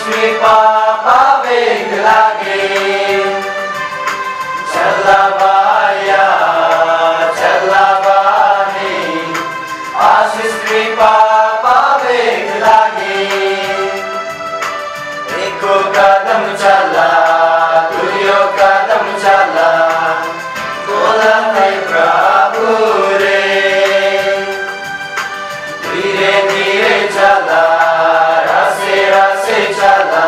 कृपा वेग लागे चल्लाबाया चल्लाबाने आशीष कृपा वेग लागे एको कदम चला दुयो कदम चला बोला है प्रभु रे धीरे धीरे चला रसे रसे चला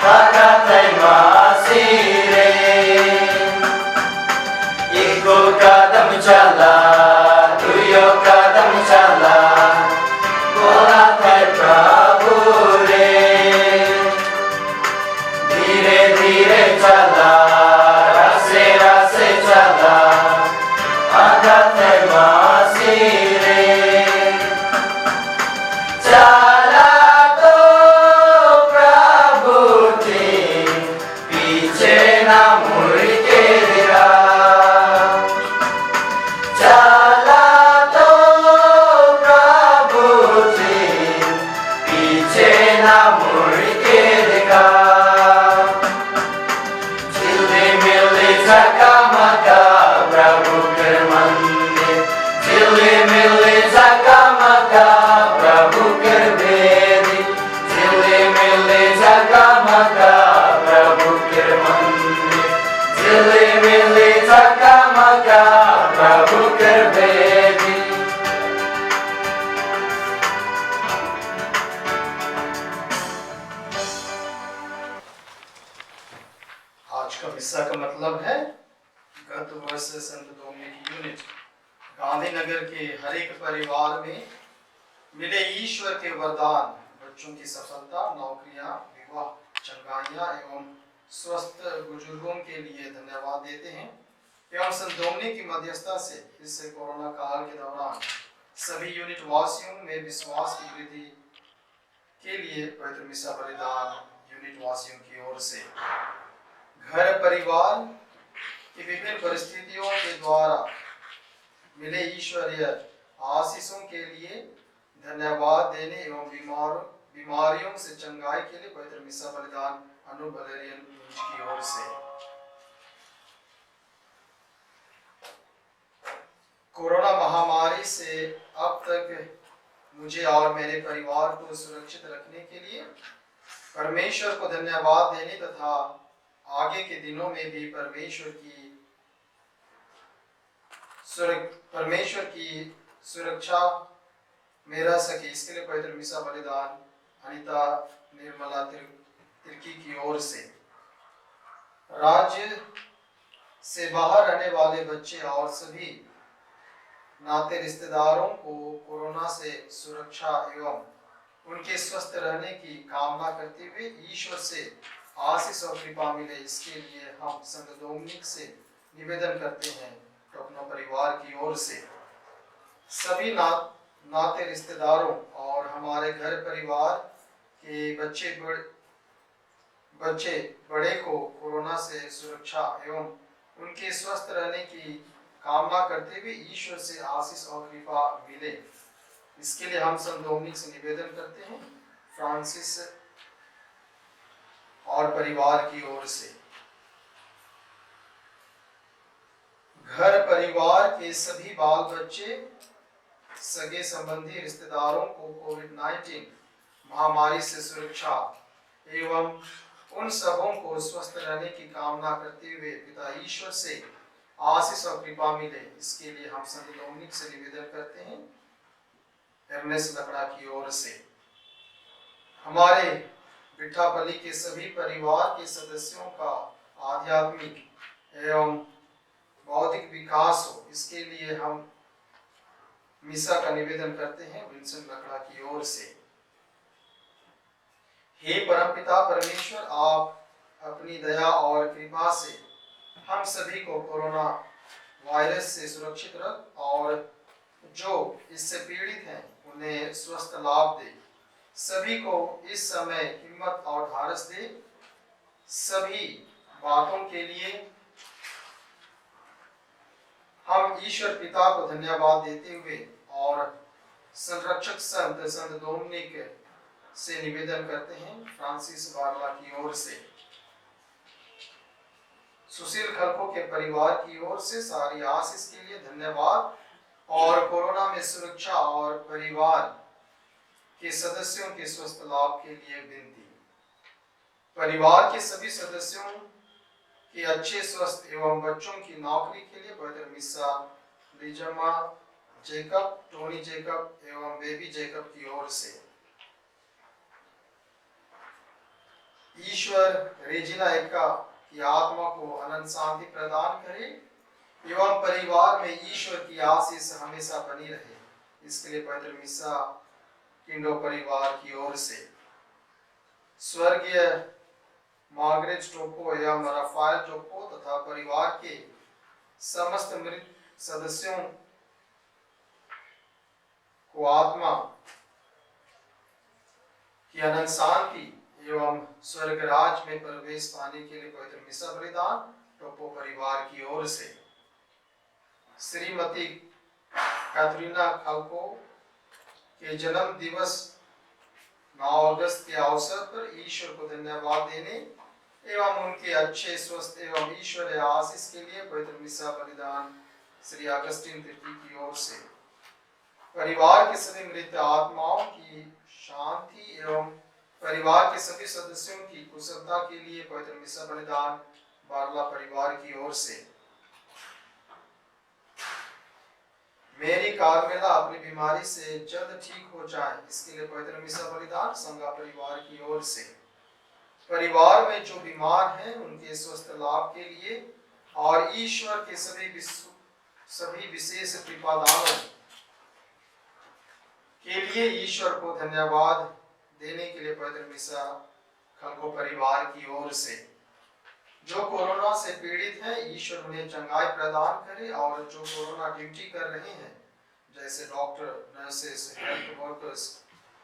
भगत मासी रे एको कदम चला दुयो कदम चला बोला है प्रभु रे धीरे धीरे चला रसे रसे चला भगत मासी रे चला तो प्रभु के पीछे ना मुड़ के देखा चला तो प्रभु के पीछे ना मुड़ के देखा चिल्ले मिल्ले झकामका प्रभु के मंदिर चिल्ले मिल्ले झकामका प्रभु के वेदी चिल्ले मिल्ले झकामका प्रभु के मंदिर चिल्ले मिल्ले झकामका प्रभु के वेदी आज का हिस्सा का मतलब है गत वर्ष संत डोमिनिक यूनिट गांधीनगर के हर एक परिवार में मिले ईश्वर के वरदान बच्चों की सफलता नौकरियां विवाह चंगाइयां एवं स्वस्थ बुजुर्गों के लिए धन्यवाद देते हैं एवं संत डोमिनिक की मध्यस्थता से इस कोरोना काल के दौरान सभी यूनिट वासियों में विश्वास की वृद्धि के लिए पवित्र मिसा बलिदान यूनिट वासियों की ओर से घर परिवार की विभिन्न परिस्थितियों के द्वारा मिले ईश्वरीय आशीषों के लिए धन्यवाद देने एवं बीमारियों से चंगाई के लिए पवित्र मिसा बलिदान अनुबलेरियन की ओर से कोरोना महामारी से अब तक मुझे और मेरे परिवार को सुरक्षित रखने के लिए परमेश्वर को धन्यवाद देने तथा आगे के दिनों में भी परमेश्वर की सुरक्षा में रह सके इसके लिए पवित्र मिसा बलिदान अनिता निर्मला तिर्की की ओर से राज्य से बाहर रहने वाले बच्चे और सभी नाते रिश्तेदारों को कोरोना से सुरक्षा एवं उनके स्वस्थ रहने की कामना करते हुए ईश्वर से आशीष और कृपा मिले इसके लिए हम संत डोमिनिक से निवेदन करते हैं तो अपना परिवार की ओर से सभी नाते रिश्तेदारों और हमारे घर परिवार के बच्चे बड़े को कोरोना से सुरक्षा एवं उनके स्वस्थ रहने की कामना करते हुए ईश्वर से आशीष और कृपा मिले इसके लिए हम संत डोमिनिक से निवेदन करते हैं फ्रांसिस और परिवार की ओर से घर परिवार के सभी बाल बच्चे सगे संबंधी रिश्तेदारों को कोविड-19 महामारी से सुरक्षा एवं उन सबों को स्वस्थ रहने की कामना करते हुए पिता ईश्वर से आशीष और कृपा मिले इसके लिए हम संत डोमिनिक से निवेदन करते हैं एर्नेस्ट लकड़ा की ओर से हमारे बिट्ठापल्ली के सभी परिवार के सदस्यों का आध्यात्मिक एवं बौद्धिक विकास हो इसके लिए हम मिसा का निवेदन करते हैं विंसेंट लकड़ा की ओर से हे परमपिता परमेश्वर आप अपनी दया और कृपा से हम सभी को कोरोना वायरस से सुरक्षित रख और जो इससे पीड़ित हैं उन्हें स्वस्थ लाभ दे सभी को इस समय हिम्मत और ढाढ़स दे सभी बातों के लिए हम ईश्वर पिता को धन्यवाद देते हुए और संरक्षक संत डोमिनिक से निवेदन करते हैं फ्रांसिस बारला की ओर से, सुशील खलको के परिवार की ओर से सारी आशीष के लिए धन्यवाद, और कोरोना में सुरक्षा और परिवार के सदस्यों के स्वस्थ लाभ के लिए विनती। परिवार के सभी सदस्यों के अच्छे स्वस्थ एवं बच्चों की नौकरी के लिए पवित्र मिसा लिजमा जेकब, टोनी जेकब एवं बेबी जेकब की ओर से। ईश्वर रेजिना एका की आत्मा को अनंत शांति प्रदान करे एवं परिवार में ईश्वर की आशीष हमेशा बनी रहे, इसके लिए पवित्र मिसा किंडो परिवार की ओर से। स्वर्गीय मार्गरेट टोपो एवं राफाएल टोपो तथा परिवार के समस्त मृत सदस्यों को आत्मा की अनंत शांति एवं स्वर्ग राज में प्रवेश पाने के लिए पवित्र मिसा बलिदान टोपो परिवार की ओर से। श्रीमती कैथरीना खलको के जन्म दिवस 9 अगस्त के अवसर पर ईश्वर को धन्यवाद देने एवं उनके अच्छे स्वस्थ एवं ईश्वर आशीष के लिए पवित्र मिसा बलिदान श्री अगस्टिन तिर्की की ओर से। परिवार के सभी मृत आत्माओं की शांति एवं परिवार के सभी सदस्यों की कुशलता के लिए पवित्र मिसा बलिदान बारला परिवार की ओर से। मेरी कार्मेला अपनी बीमारी से जल्द ठीक हो जाए, इसके लिए पवित्र मिसा बलिदान संगा परिवार की ओर से। परिवार में जो बीमार हैं उनके स्वस्थ लाभ के लिए और ईश्वर के सभी विशेष कृपादानों के लिए ईश्वर को धन्यवाद देने के लिए पवित्र मिसा खलको परिवार की ओर से। जो कोरोना से पीड़ित हैं ईश्वर उन्हें चंगाई प्रदान करे, और जो कोरोना ड्यूटी कर रहे हैं जैसे doctor, nurses, health workers,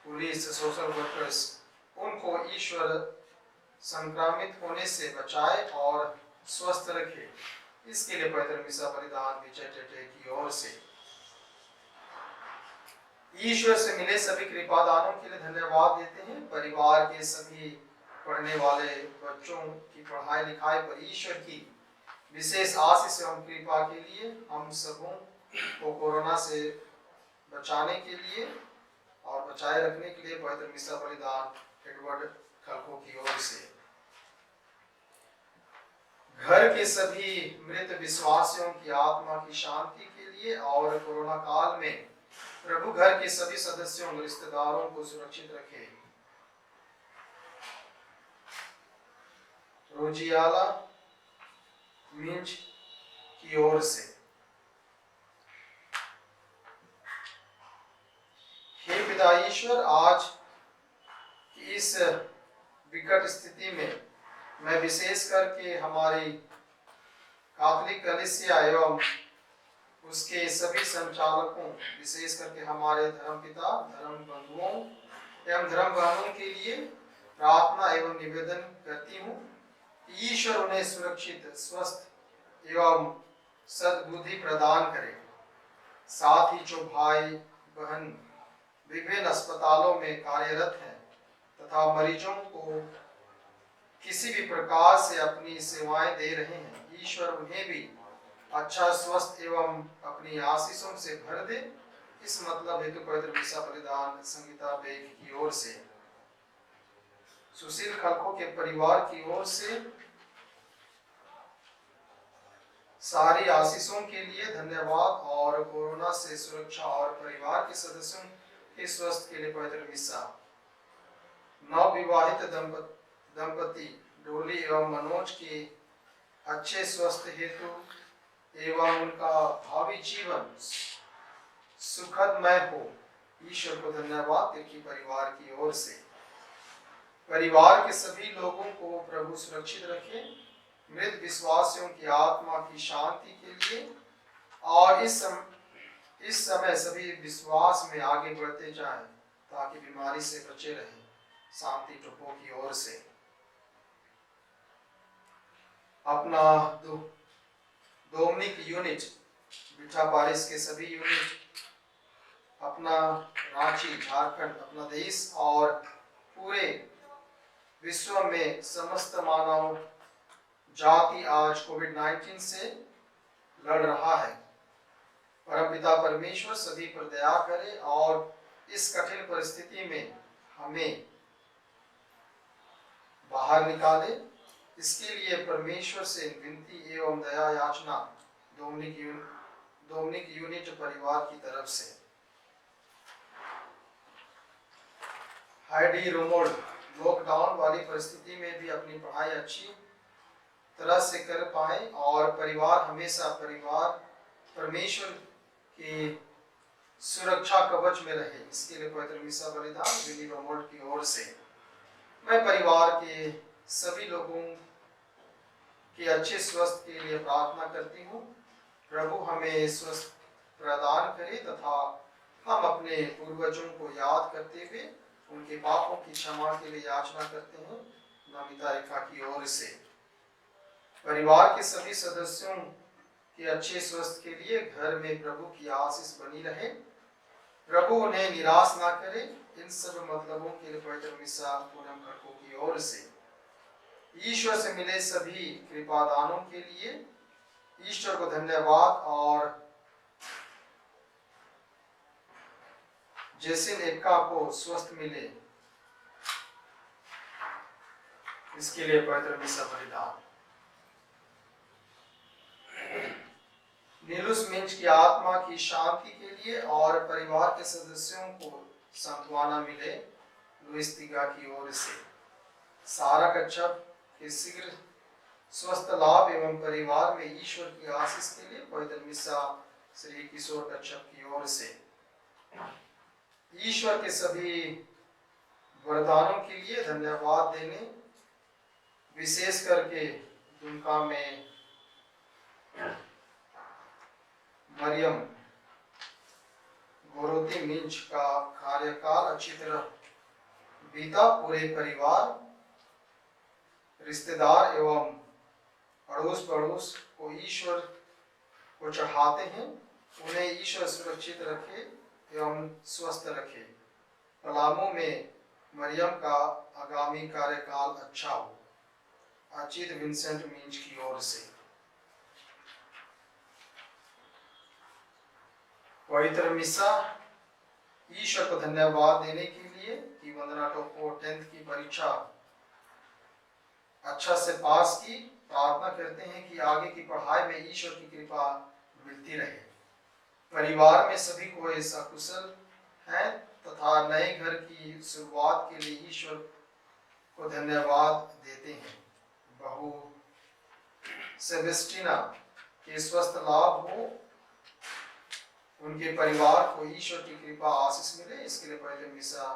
police, social workers, उनको ईश्वर संक्रमित होने से बचाए और स्वस्थ रखे, इसके लिए पवित्र मिसा बलिदान विजय टेटे की ओर से। ईश्वर से मिले सभी कृपादानों के लिए धन्यवाद देते हैं। परिवार के सभी पढ़ने वाले बच्चों की पढ़ाई लिखाई पर ईश्वर की विशेष आशीष एवं कृपा के लिए हम सबों को कोरोना से बचाने के लिए और बचाए रखने के लिए पवित्र मिसा बलिदान एडवर्ड खलको की ओर से। घर के सभी मृत विश्वासियों की आत्मा की शांति के लिए और कोरोना काल में प्रभु घर के सभी सदस्यों और रिश्तेदारों को सुरक्षित रखे। रोजियाला मिंच की ओर से। हे पिता ईश्वर, आज की इस विकट स्थिति में मैं विशेष करके हमारी कैथोलिक कलीसिया एवं उसके सभी संचालकों, विशेष करके हमारे धर्मपिता, धर्म बंधुओं एवं धर्म बहनों के लिए प्रार्थना एवं निवेदन करती हूँ। ईश्वर उन्हें सुरक्षित, स्वस्थ एवं सद्बुद्धि प्रदान करे। साथ ही जो भाई बहन विभिन्न अस्पतालों में कार्यरत हैं तथा मरीजों को किसी भी प्रकार से अपनी सेवाएं दे रहे हैं, ईश्वर उन्हें भी अच्छा स्वस्थ एवं अपनी आशीषों से भर दे। इस मतलब हेतु पवित्र मिसा बलिदान संगीता बेग की ओर से, सुशील खलको के परिवार की ओर से सारी आशीषों के लिए धन्यवाद, और कोरोना से सुरक्षा और परिवार के सदस्यों के स्वस्थ के लिए पवित्र मिसा। नवविवाहित दंपति डोली एवं मनोज के अच्छे स्वस्थ हेतु एवं उनका भावी जीवन सुखदमय हो, ईश्वर को धन्यवाद तिर्की परिवार की ओर से। परिवार के सभी लोगों को प्रभु सुरक्षित रखे, मृत विश्वासियों की आत्मा की शांति के लिए, और इस समय सभी विश्वास में आगे बढ़ते जाएं ताकि बीमारी से बचे रहें। शांति टोपो की ओर से। अपना डोमिनिक यूनिट, बिठा पारिस के सभी यूनिट, अपना रांची झारखंड, अपना देश और पूरे विश्व में समस्त मानव जाति आज कोविड-19 से लड़ रहा है। परमपिता परमेश्वर सभी पर दया करे और इस कठिन परिस्थिति में हमें बाहर निकाले। इसके लिए परमेश्वर से विनती एवं दया याचना डोमिनिक यूनिट परिवार की तरफ से। हाइडी रोमोल्ड लॉकडाउन वाली परिस्थिति में भी अपनी पढ़ाई अच्छी तरह से कर पाए और परिवार हमेशा परमेश्वर की सुरक्षा कवच में रहे, इसके लिए पवित्र मिसा बलिदान विली रोमोल्ड की ओर से मैं परिवार के सभी लोगों के अच्छे स्वास्थ्य के लिए प्रार्थना करती हूँ। प्रभु हमें स्वास्थ्य प्रदान करे तथा हम अपने पूर्वजों को याद करते हुए उनके पापों की क्षमा के लिए याचना करते हैं नमिता रेखा की ओर से। परिवार के सभी सदस्यों के अच्छे स्वास्थ्य के लिए घर में प्रभु की आशीष बनी रहे, प्रभु उन्हें निराश ना करे। इन सब मतलबों के लिए पवित्र मिसा पूनम खड़कों की ओर से ईश्वर से मिले सभी कृपादानों के लिए ईश्वर को धन्यवाद और जैसे नेका को स्वस्थ मिले इसके लिए पवित्र मिसा बलिदान। नीलुस मिंच की आत्मा की शांति के लिए और परिवार के सदस्यों को सांत्वना मिले लुइस तिगा की ओर से। सारा कच्छप के शीघ्र स्वस्थ लाभ एवं परिवार में ईश्वर की आशीष के लिए पवित्र मिसा श्री किशोर कच्छप की ओर से। ईश्वर के सभी वरदानों के लिए धन्यवाद देने, विशेष करके दुमका में मरियम गोरोती मिंच का कार्यकाल अच्छी तरह बीता। पूरे परिवार, रिश्तेदार एवं अड़ोस पड़ोस को ईश्वर को चढ़ाते हैं। उन्हें ईश्वर सुरक्षित रखे एवं स्वस्थ रखे। पलामू में मरियम का आगामी कार्यकाल अच्छा हो। अचित विंसेंट मिंच की ओर से। पवित्र मिसा ईश्वर को धन्यवाद देने के लिए कि वंदना टोपो 10th की परीक्षा अच्छा से पास की। प्रार्थना करते हैं कि आगे की पढ़ाई में ईश्वर की कृपा मिलती रहे। परिवार में सभी को ऐसा कुशल है तथा नए घर की शुरुआत के लिए ईश्वर को धन्यवाद देते हैं। बहू सेबेस्टिना के स्वस्थ लाभ हो, उनके परिवार को ईश्वर की कृपा आशीष मिले, इसके लिए पहले मिसा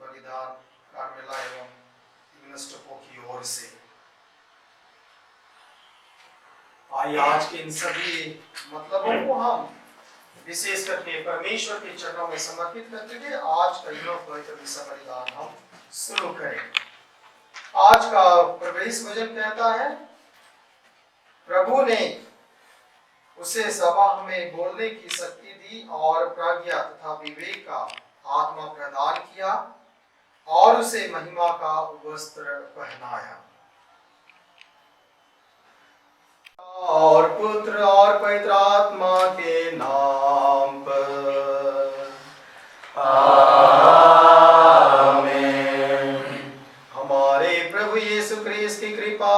बलिदान कार्मेला एवं इग्नस टोपो की ओर से। आइए आज के इन सभी मतलबों को हम विशेष करके परमेश्वर के चरणों में समर्पित करते हुए आज का यह पवित्र मिसा बलिदान हम शुरू करें। आज का प्रवेश वचन कहता है, प्रभु ने उसे सभा में बोलने की शक्ति दी और प्रज्ञा तथा विवेक का आत्मा प्रदान किया और उसे महिमा का वस्त्र पहनाया। और पुत्र और पवित्र आत्मा के नाम पर आमीन। हमारे प्रभु यीशु ख्रीस्त की कृपा,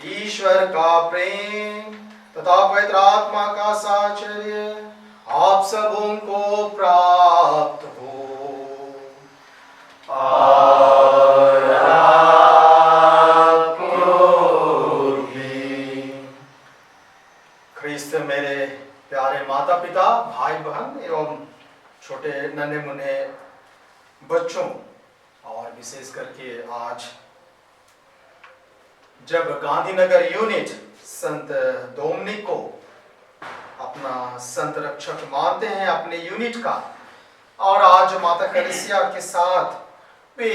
ईश्वर का प्रेम तथा पवित्र आत्मा का साहचर्य आप सबों को प्राप्त हो। और आपको भी। ख्रीस्त मेरे प्यारे माता पिता, भाई बहन एवं छोटे नन्हे मुन्ने बच्चों, और विशेष करके आज जब गांधीनगर यूनिट संत डोमिनिक को अपना संत रक्षक मानते हैं अपने यूनिट का, और आज माता कलीसिया के साथ वे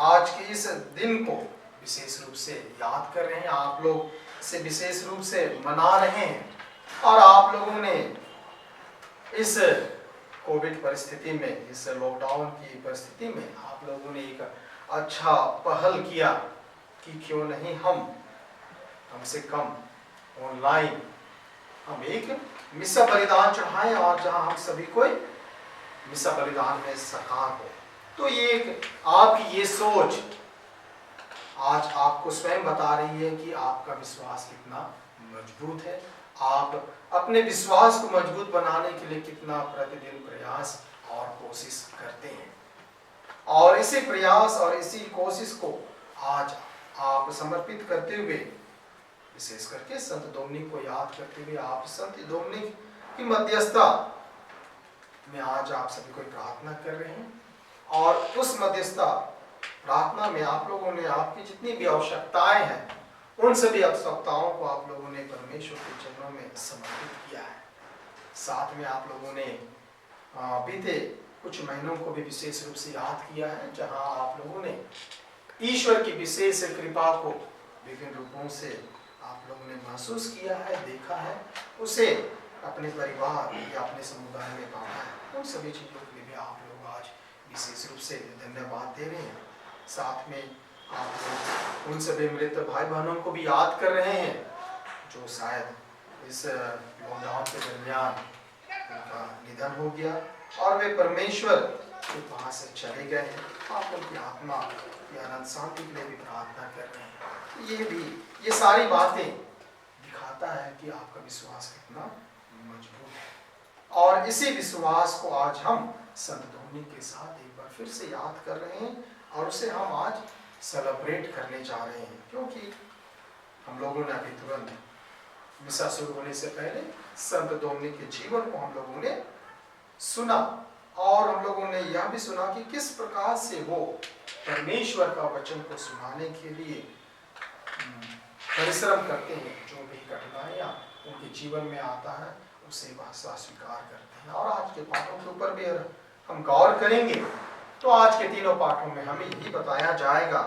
आज के इस दिन को विशेष रूप से याद कर रहे हैं, आप लोग इसे विशेष रूप से मना रहे हैं, और आप लोगों ने इस कोविड परिस्थिति में, इस लॉकडाउन की परिस्थिति में आप आप लोगों ने एक अच्छा पहल किया कि क्यों नहीं हम कम से कम ऑनलाइन हम एक मिसा बलिदान चढ़ाएं और जहां हम सभी को मिसा बलिदान में सकार हो। तो ये एक आपकी ये सोच आज आपको स्वयं बता रही है कि आपका विश्वास कितना मजबूत है, आप अपने विश्वास को मजबूत बनाने के लिए कितना प्रतिदिन प्रयास और कोशिश करते हैं। और इसी प्रयास और इसी कोशिश को आज आप समर्पित करते हुए, विशेष करके संत डोमिनिक को याद करते हुए, आप संत डोमिनिक की मध्यस्थता में आज आप सभी को प्रार्थना कर रहे हैं। और उस मध्यस्थता प्रार्थना में आप लोगों ने आपकी जितनी भी आवश्यकताएं हैं, उन सभी आवश्यकताओं को आप लोगों ने परमेश्वर के चरणों में समर्पित किया है। साथ में आप लोगों ने बीते कुछ महीनों को भी विशेष रूप से याद किया है, जहां आप लोगों ने ईश्वर की विशेष कृपा को विभिन्न रूपों से आप लोगों ने महसूस किया है, देखा है, उसे अपने परिवार या अपने समुदाय में पाना है। उन सभी चीज़ों के लिए भी आप लोग आज विशेष रूप से धन्यवाद दे रहे हैं। साथ में आप लोग उन सभी मृत भाई बहनों को भी याद कर रहे हैं जो शायद इस लॉकडाउन के दरमियान उनका निधन हो गया और वे परमेश्वर के पास चले गए हैं। आप उनकी आत्मा की अनंत शांति के लिए भी प्रार्थना कर रहे हैं। ये सारी बातें दिखाता है कि आपका विश्वास कितना मजबूत है। और इसी विश्वास को आज हम संत डोमिनिक के साथ एक बार फिर से याद कर रहे हैं और उसे हम आज सेलिब्रेट करने जा रहे हैं, क्योंकि हम लोगों ने अभी तुरंत मिसा शुरू होने से पहले संत डोमिनिक के जीवन को हम लोगों ने सुना और हम लोगों ने यह भी सुना कि किस प्रकार से वो परमेश्वर का वचन को सुनाने के लिए परिश्रम करते हैं। जो भी कठिनाइयाँ उनके जीवन में आता है उसे वह स्वीकार करते हैं। और आज के पाठों के ऊपर भी हम गौर करेंगे तो आज के तीनों पाठों में हमें यही बताया जाएगा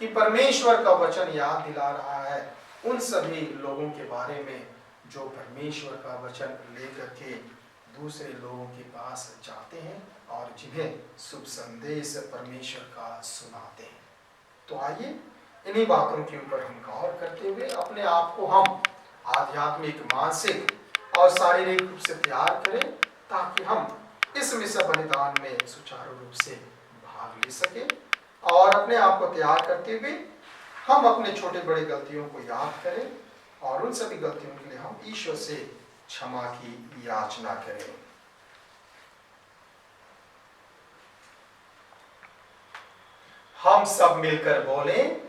कि परमेश्वर का वचन याद दिला रहा है उन सभी लोगों के बारे में जो परमेश्वर का वचन लेकर के दूसरे लोगों के पास जाते हैं और जिन्हें शुभ संदेश परमेश्वर का सुनाते हैं। तो आइए इन्हीं बातों के ऊपर हम गौर करते हुए अपने आप को हम आध्यात्मिक, मानसिक और शारीरिक रूप से तैयार करें ताकि हम इस मिसा बलिदान में सुचारू रूप से भाग ले सके। और अपने आप को तैयार करते हुए हम अपने छोटे बड़े गलतियों को याद करें और उन सभी गलतियों के लिए हम ईश्वर से क्षमा की याचना करें। हम सब मिलकर बोलें,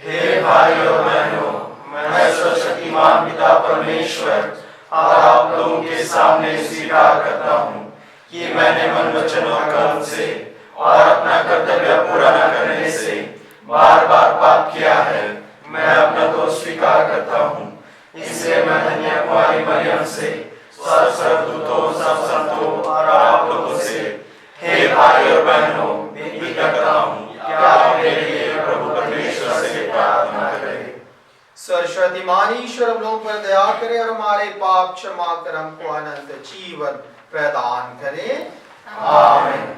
हे भाइयों बहनों, मैं सर्वशक्तिमान पिता परमेश्वर और आप लोगों के सामने स्वीकार करता हूँ कि मैंने मन, वचन और कर्म से और अपना कर्तव्य पूरा न करने से बार बार पाप किया है। मैं अपना दोष स्वीकार करता हूँ। इसलिए मैं धन्य कुमारी मरियम से, सब स्वर्गदूतों, सब संतों और आप लोगों से, हे भाई और बहनों, विनती करता हूँ कि आप मेरे लिए प्रभु परमेश्वर से प्रार्थना करें। सरस्वतीमान ईश्वर हम लोगों पर दया करे और हमारे पाप क्षमा कर हमको अनंत जीवन प्रदान करे। आमीन।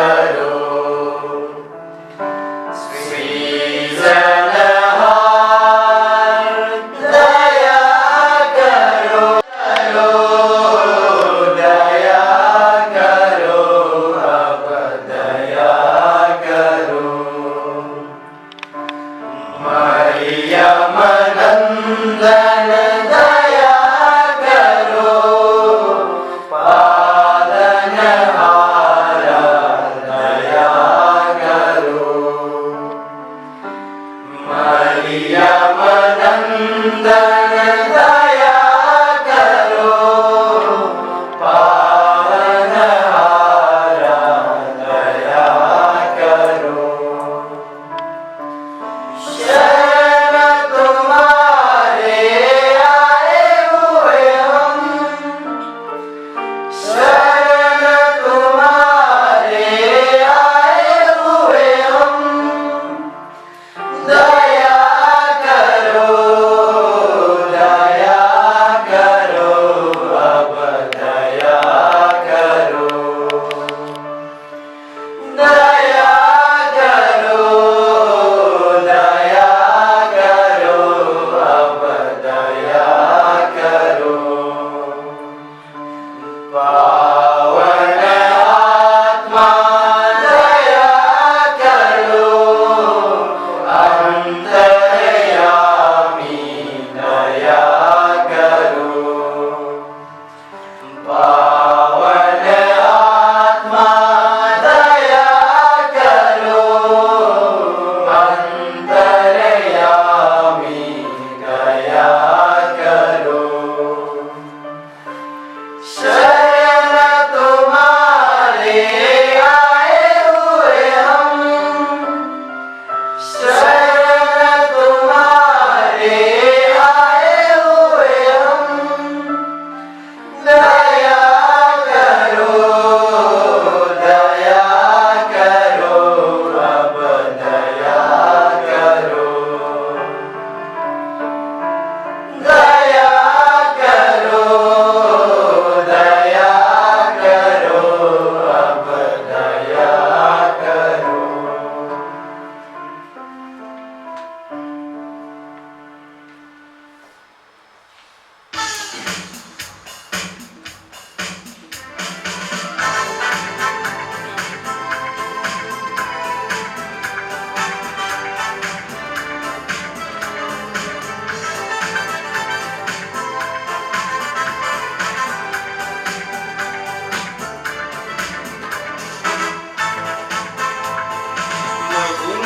करो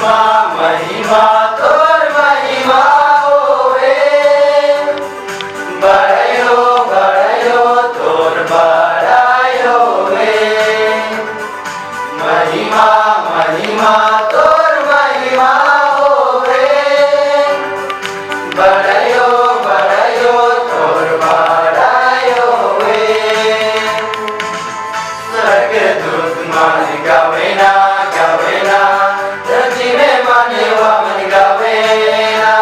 महिमा महिमा तोर महिमा होवे बड़ायो बड़ायो तोर बड़ाई होवे महिमा महिमा तोर महिमा होवे बड़ायो बड़ायो तोर बड़ाई होवे स्वर्गदूत मन गावेना गावेना धरती में मानवा मन गावेना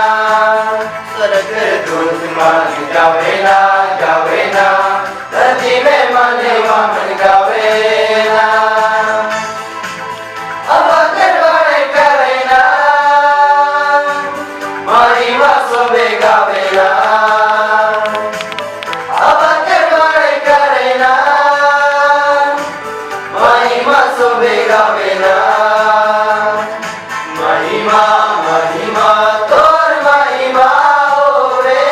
स्वर्गदूत मन गावेना गावेना धरती में मानवा मन गावेना अब दरबार करेना महिमा सोबे गावेना अब दरबार करेना महिमा सोबे गावेना महिमा महिमा तोर महिमा होवे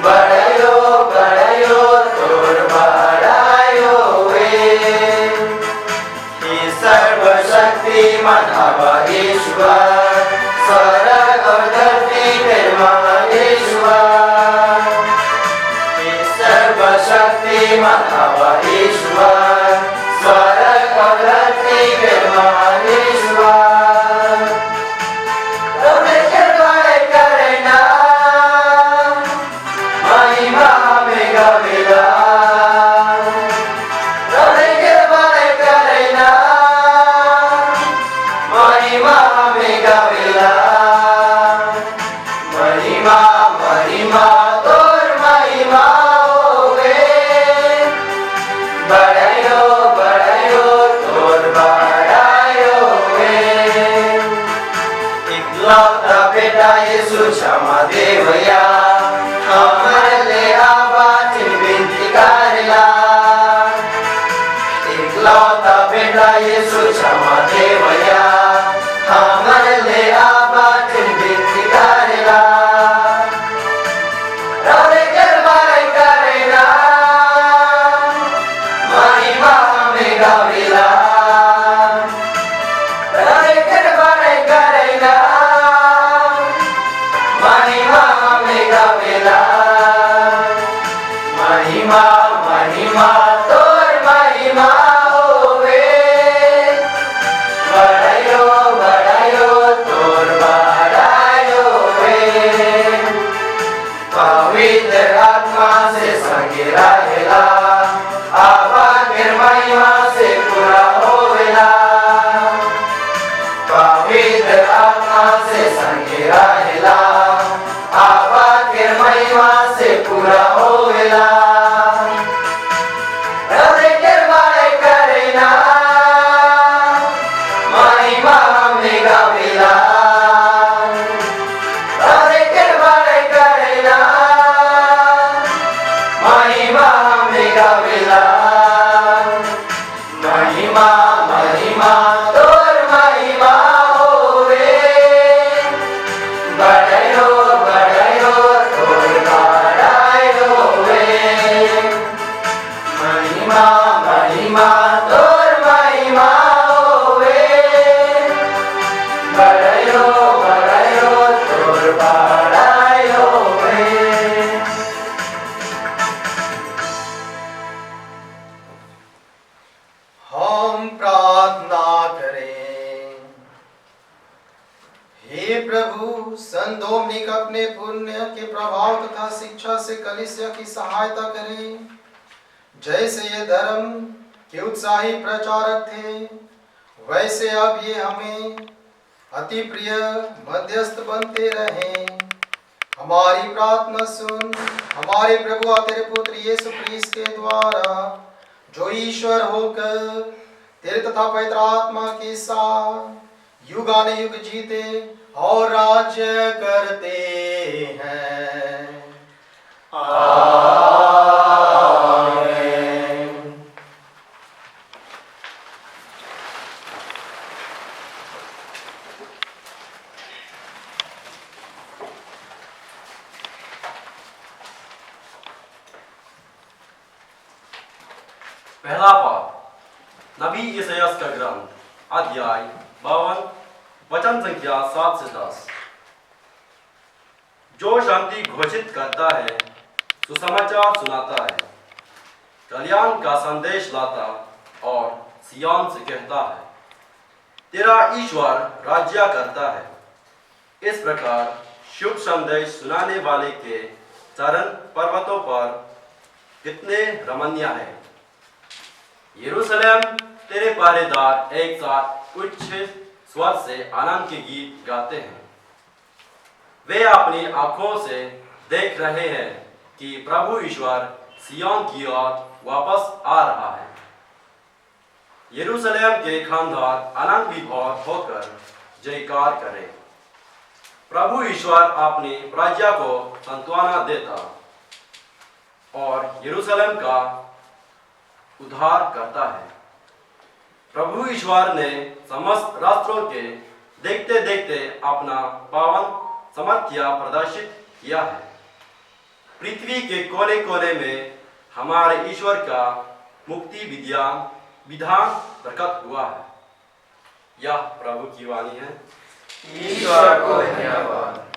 बड़ायो बड़ायो तोर बड़ाई होवे हे सर्वशक्तिमान हवा ईश्वर स्वर्ग और धरती तेरा ईश्वर हे सर्वशक्तिमान हवा ईश्वर स्वर्ग और धरती तेरा ईश्वर रवे करवाए करना महिमा में गावेला रवे करवाए करना महिमा में गावेला महिमा महिमा तोर महिमा होवे बड़ायो बड़ायो तोर बड़ाई होवे इकलौता बेटा यीशु क्षमा देवया हमारे ले आवाज विनती करला इकलौता बेटा यीशु क्षमा देवया हमारे ले आवाज विनती करला रवे करवाए करेना महिमा में गावेला रवे करवाए करेना महिमा में गावेला महिमा महिमा तोर महिमा होवे बड़ायो बड़ायो तोर बड़ाई होवे पवित्र आत्मा से संगे रहेला आवा के महिमा से पूरा होवेला पवित्र आत्मा से संगे रहेला आवा के महिमा से पूरा होवेला रवे करवाए करेना महिमा में गावेला रवे करवाए करेना महिमा में गावेला महिमा महिमा तोर महिमा होवे बड़ायो बड़ायो तोर बड़ाई होवे महिमा महिमा तोर महिमा होवे बड़ायो बड़ायो तोर बड़ाई होवे हम प्रार्थना करें। हे प्रभु, संत डोमिनिक अपने पुण्य के प्रभाव तथा शिक्षा से कलीसिया की सहायता करें। जैसे ये धर्म के उत्साही प्रचारक थे, वैसे अब ये हमें अति प्रिय मध्यस्थ बनते रहें। हमारी प्रार्थना सुन, हमारे प्रभु और तेरे पुत्र यीशु क्रिस्त के द्वारा, जो ईश्वर होकर तेरे तथा पवित्र आत्मा के साथ युगानुयुग जीते और राज्य करते हैं। आमीन। पहला पाठ नबी यशायाह का ग्रंथ अध्याय 52 वचन संख्या 7 से 10। जो शांति घोषित करता है, सुसमाचार सुनाता है, कल्याण का संदेश लाता और सिय्योन से कहता है, तेरा ईश्वर राज्य करता है। इस प्रकार शुभ संदेश सुनाने वाले के चरण पर्वतों पर कितने रमणीय है। यरूशलेम, तेरे पहरेदार एक साथ उच्च स्वर से आनंद के गीत गाते हैं। वे अपनी आंखों से देख रहे हैं कि प्रभु ईश्वर सिय्योन की ओर वापस आ रहा है। यरूशलेम के खानदार आनंद विभोर होकर जयकार करें। प्रभु ईश्वर अपनी प्रजा को सांत्वना देता और यरूशलेम का उद्धार करता है। प्रभु ईश्वर ने समस्त राष्ट्रों के देखते देखते अपना पावन सामर्थ्य प्रदर्शित किया है। पृथ्वी के कोने कोने में हमारे ईश्वर का मुक्ति विधान प्रकट हुआ है। यह प्रभु की वाणी है। ईश्वर को धन्यवाद।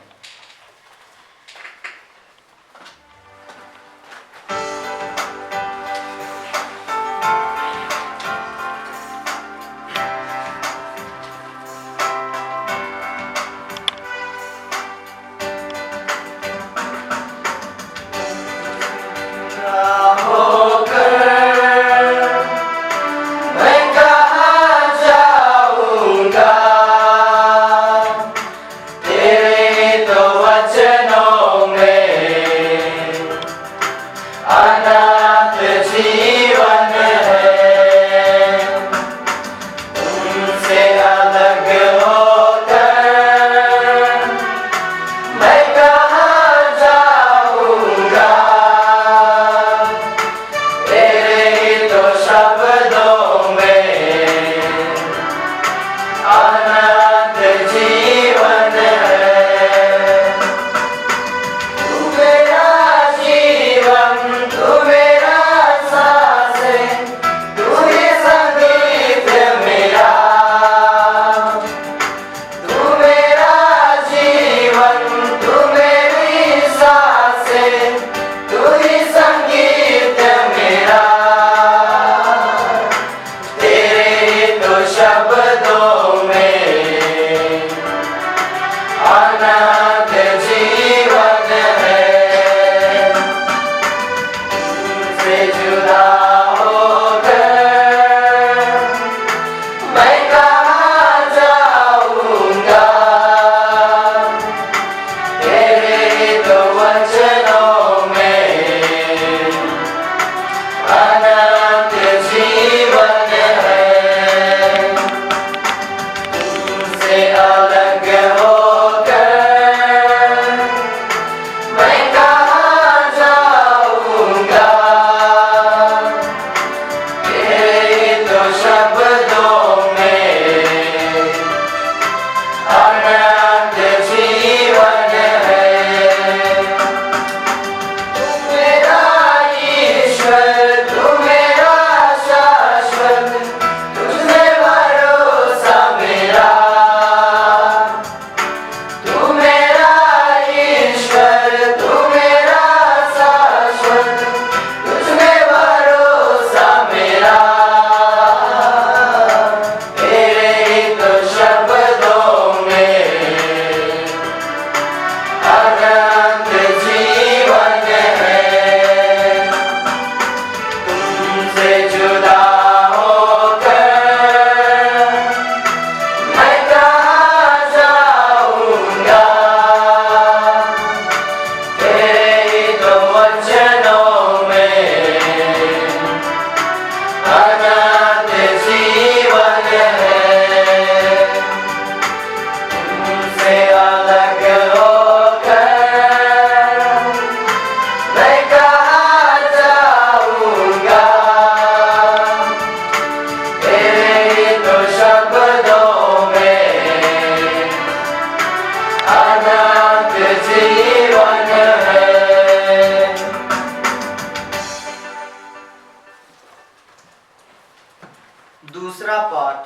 दूसरा पाठ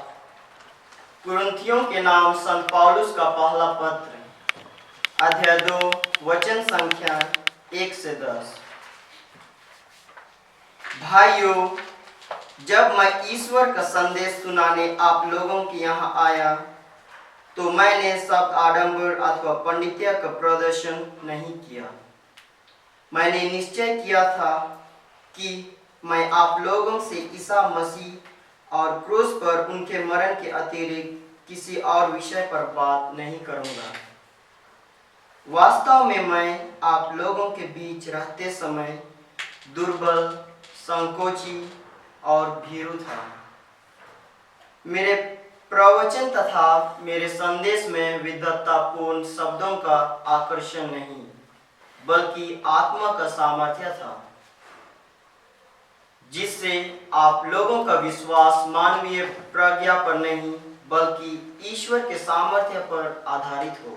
कुरिन्थियों के नाम संत पौलुस का पहला पत्र, अध्याय 2, वचन संख्या 1 से 10। भाइयों, जब मैं ईश्वर का संदेश सुनाने आप लोगों के यहाँ आया तो मैंने शब्द आडंबर अथवा पंडित्य का प्रदर्शन नहीं किया। मैंने निश्चय किया था कि मैं आप लोगों से ईसा मसीह और क्रूस पर उनके मरण के अतिरिक्त किसी और विषय पर बात नहीं करूंगा। वास्तव में मैं आप लोगों के बीच रहते समय दुर्बल, संकोची और भीरू था। मेरे प्रवचन तथा मेरे संदेश में विद्वत्तापूर्ण शब्दों का आकर्षण नहीं, बल्कि आत्मा का सामर्थ्य था, जिससे आप लोगों का विश्वास मानवीय प्रज्ञा पर नहीं बल्कि ईश्वर के सामर्थ्य पर आधारित हो।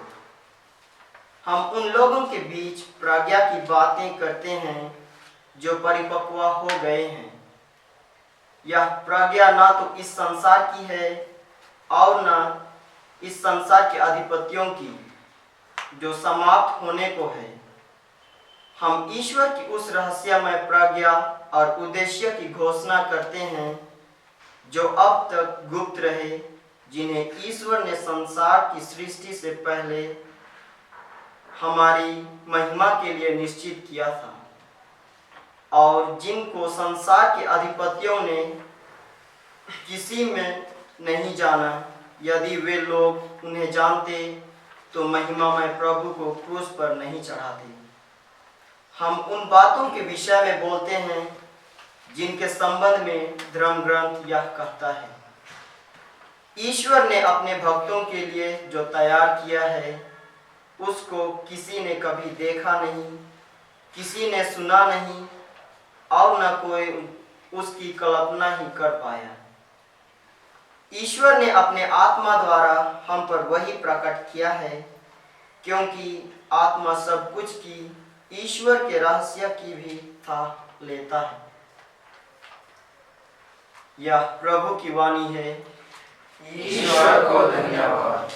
हम उन लोगों के बीच प्रज्ञा की बातें करते हैं जो परिपक्व हो गए हैं। यह प्रज्ञा न तो इस संसार की है और न इस संसार के अधिपतियों की, जो समाप्त होने को है। हम ईश्वर की उस रहस्यमय प्रज्ञा और उद्देश्य की घोषणा करते हैं जो अब तक गुप्त रहे, जिन्हें ईश्वर ने संसार की सृष्टि से पहले हमारी महिमा के लिए निश्चित किया था, और जिनको संसार के अधिपतियों ने किसी में नहीं जाना। यदि वे लोग उन्हें जानते तो महिमामय प्रभु को क्रूस पर नहीं चढ़ाते। हम उन बातों के विषय में बोलते हैं जिनके संबंध में धर्म ग्रंथ यह कहता है, ईश्वर ने अपने भक्तों के लिए जो तैयार किया है उसको किसी ने कभी देखा नहीं, किसी ने सुना नहीं और न कोई उसकी कल्पना ही कर पाया। ईश्वर ने अपने आत्मा द्वारा हम पर वही प्रकट किया है, क्योंकि आत्मा सब कुछ की ईश्वर के रहस्य की भी था लेता है। यह प्रभु की वाणी है। ईश्वर को धन्यवाद।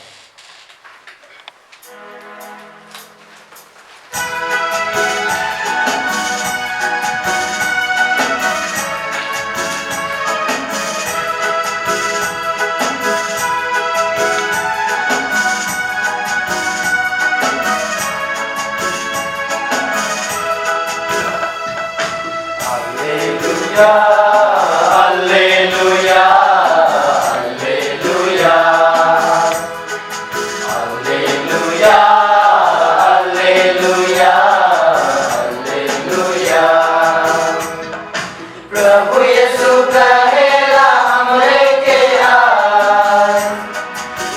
Hallelujah, hallelujah, hallelujah, hallelujah, hallelujah. प्रभु यीशु कहेला हमरे के आय,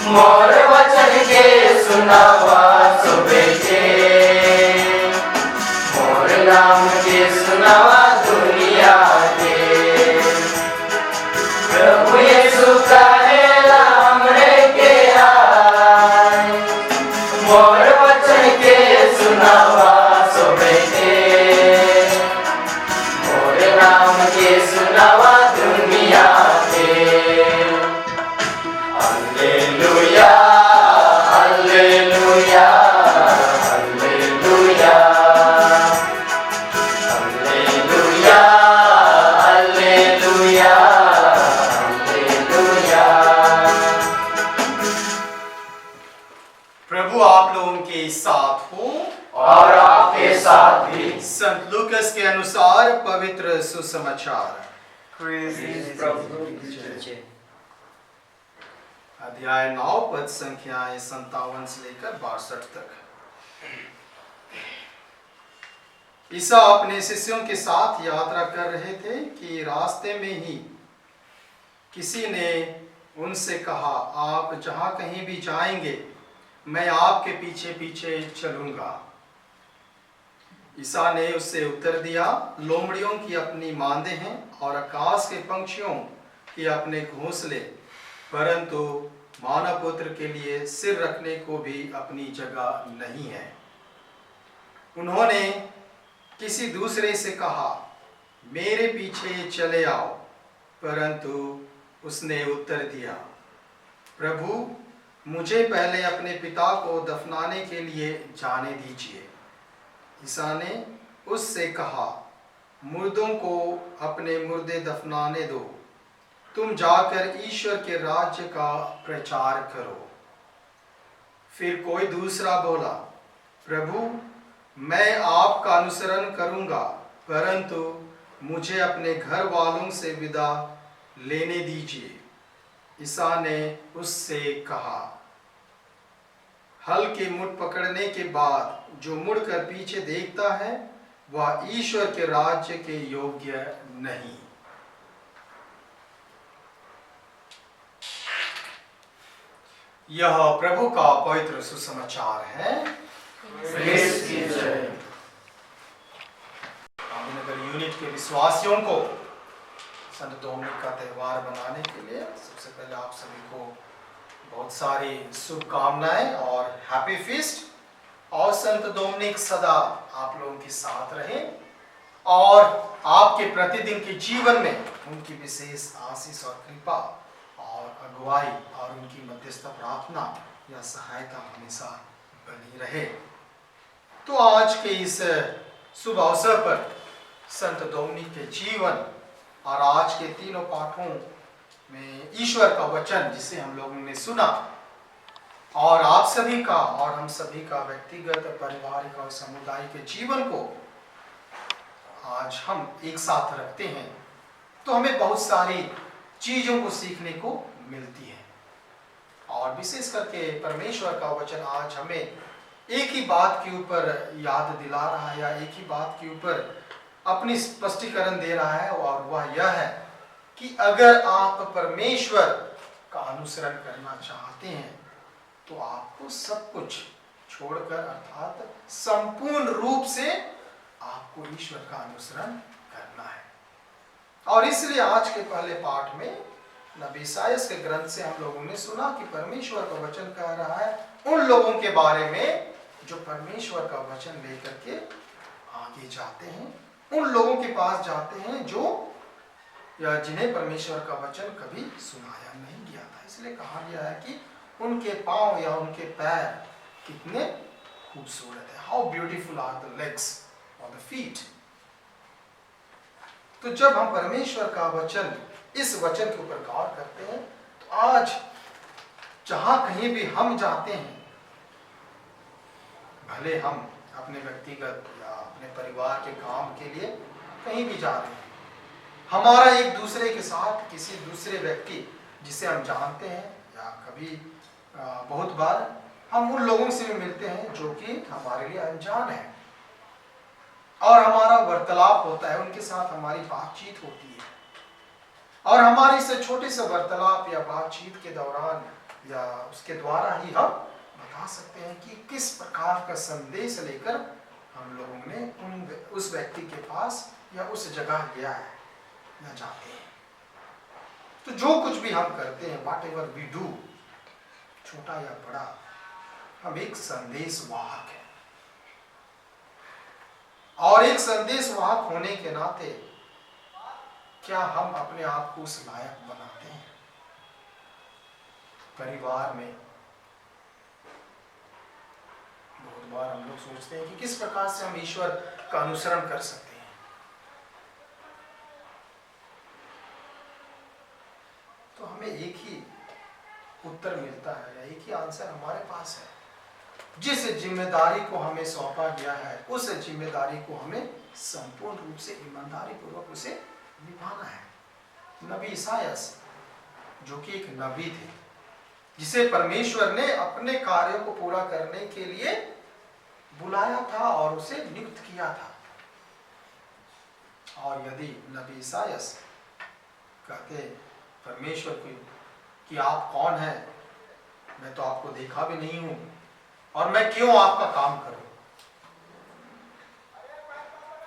मोर वचन के सुनावा सुबे के, मोर नाम के सुनावा दुनिया के। प्रभु यीशु कहेला हमरे के आय, मोर वचन के सुनावा सोबे के, मोर नाम के सुनावा दुनिया के। Hallelujah, hallelujah, hallelujah, hallelujah, hallelujah, hallelujah. प्रभु आप लोगों के साथ हो और आपके साथ भी। संत लूकस के अनुसार पवित्र सुसमाचार, अध्याय 9 पद संख्याएं 57 से लेकर 62 तक। ईसा अपने शिष्यों के साथ यात्रा कर रहे थे कि रास्ते में ही किसी ने उनसे कहा, आप जहां कहीं भी जाएंगे मैं आपके पीछे पीछे चलूंगा। ईसा ने उससे उत्तर दिया, लोमड़ियों की अपनी मांदे हैं और आकाश के पंछियों की अपने घोंसले, परंतु मानव पुत्र के लिए सिर रखने को भी अपनी जगह नहीं है। उन्होंने किसी दूसरे से कहा, मेरे पीछे चले आओ, परंतु उसने उत्तर दिया, प्रभु, मुझे पहले अपने पिता को दफनाने के लिए जाने दीजिए। ईसा ने उससे कहा, मुर्दों को अपने मुर्दे दफनाने दो, तुम जाकर ईश्वर के राज्य का प्रचार करो। फिर कोई दूसरा बोला, प्रभु, मैं आपका अनुसरण करूंगा, परंतु मुझे अपने घर वालों से विदा लेने दीजिए। ईसा ने उससे कहा, हल के मुठ पकड़ने के बाद जो मुड़कर पीछे देखता है वह ईश्वर के राज्य के योग्य नहीं। यह प्रभु का पवित्र सुसमाचार है। प्रेज़ की जय। गांधीनगर यूनिट के विश्वासियों को संत डोमिनिक का त्यौहार मनाने के लिए सबसे पहले आप सभी को बहुत सारी शुभकामनाएं और हैप्पी फीस्ट। और संत डोमिनिक सदा आप लोगों के साथ रहे और आपके प्रतिदिन के जीवन में उनकी विशेष आशीष और कृपा और अगुवाई और उनकी मध्यस्थ प्रार्थना या सहायता हमेशा बनी रहे। तो आज के इस शुभ अवसर पर संत डोमिनिक के जीवन और आज के तीनों पाठों में ईश्वर का वचन जिसे हम लोगों ने सुना और आप सभी का और हम सभी का व्यक्तिगत, पारिवारिक और सामुदायिक के जीवन को आज हम एक साथ रखते हैं, तो हमें बहुत सारी चीजों को सीखने को मिलती है। और विशेष करके परमेश्वर का वचन आज हमें एक ही बात के ऊपर याद दिला रहा है या एक ही बात के ऊपर अपनी स्पष्टीकरण दे रहा है, और वह यह है कि अगर आप परमेश्वर का अनुसरण करना चाहते हैं तो आपको सब कुछ छोड़कर अर्थात संपूर्ण रूप से आपको ईश्वर का अनुसरण करना है। और इसलिए आज के पहले पाठ में नबी इसायास के ग्रंथ से हम लोगों ने सुना कि परमेश्वर का वचन कह रहा है उन लोगों के बारे में जो परमेश्वर का वचन लेकर के आगे जाते हैं, उन लोगों के पास जाते हैं जो या जिन्हें परमेश्वर का वचन कभी सुनाया नहीं गया था। इसलिए कहा गया है कि उनके पांव या उनके पैर कितने खूबसूरत है। How beautiful are the legs और द फीट। तो जब हम परमेश्वर का वचन, इस वचन के ऊपर गौर करते हैं, तो आज जहां कहीं भी हम जाते हैं, भले हम अपने व्यक्तिगत या अपने परिवार के काम के लिए कहीं भी जा रहे हैं, हमारा एक दूसरे के साथ किसी दूसरे व्यक्ति जिसे हम जानते हैं या कभी बहुत बार हम उन लोगों से भी मिलते हैं जो कि हमारे लिए अनजान है, और हमारा वार्तालाप होता है, उनके साथ हमारी बातचीत होती है, और हमारे इस छोटे से वार्तालाप या बातचीत के दौरान या उसके द्वारा ही हम बता सकते हैं कि किस प्रकार का संदेश लेकर हम लोगों ने उस व्यक्ति के पास या उस जगह गया है या जाते हैं। तो जो कुछ भी हम करते हैं, व्हाट एवर वी डू, छोटा या बड़ा, हम एक संदेश वाहक है। और एक संदेश वाहक होने के नाते क्या हम अपने आप को उस लायक बनाते हैं? परिवार में बहुत बार हम लोग सोचते हैं कि किस प्रकार से हम ईश्वर का अनुसरण कर सकते हैं। तो हमें एक ही उत्तर मिलता है या एक ही आंसर हमारे पास है। जिस जिम्मेदारी को हमें सौंपा गया है, उस जिम्मेदारी को हमें संपूर्ण रूप से ईमानदारी पूर्वक उसे निभाना है। नबी इसायास जो कि एक नबी थे, जिसे परमेश्वर ने अपने कार्यों को पूरा करने के लिए बुलाया था और उसे नियुक्त किया था। और यदि नबी इसायास कहते परमेश्वर को कि आप कौन हैं, मैं तो आपको देखा भी नहीं हूं और मैं क्यों आपका काम करूं।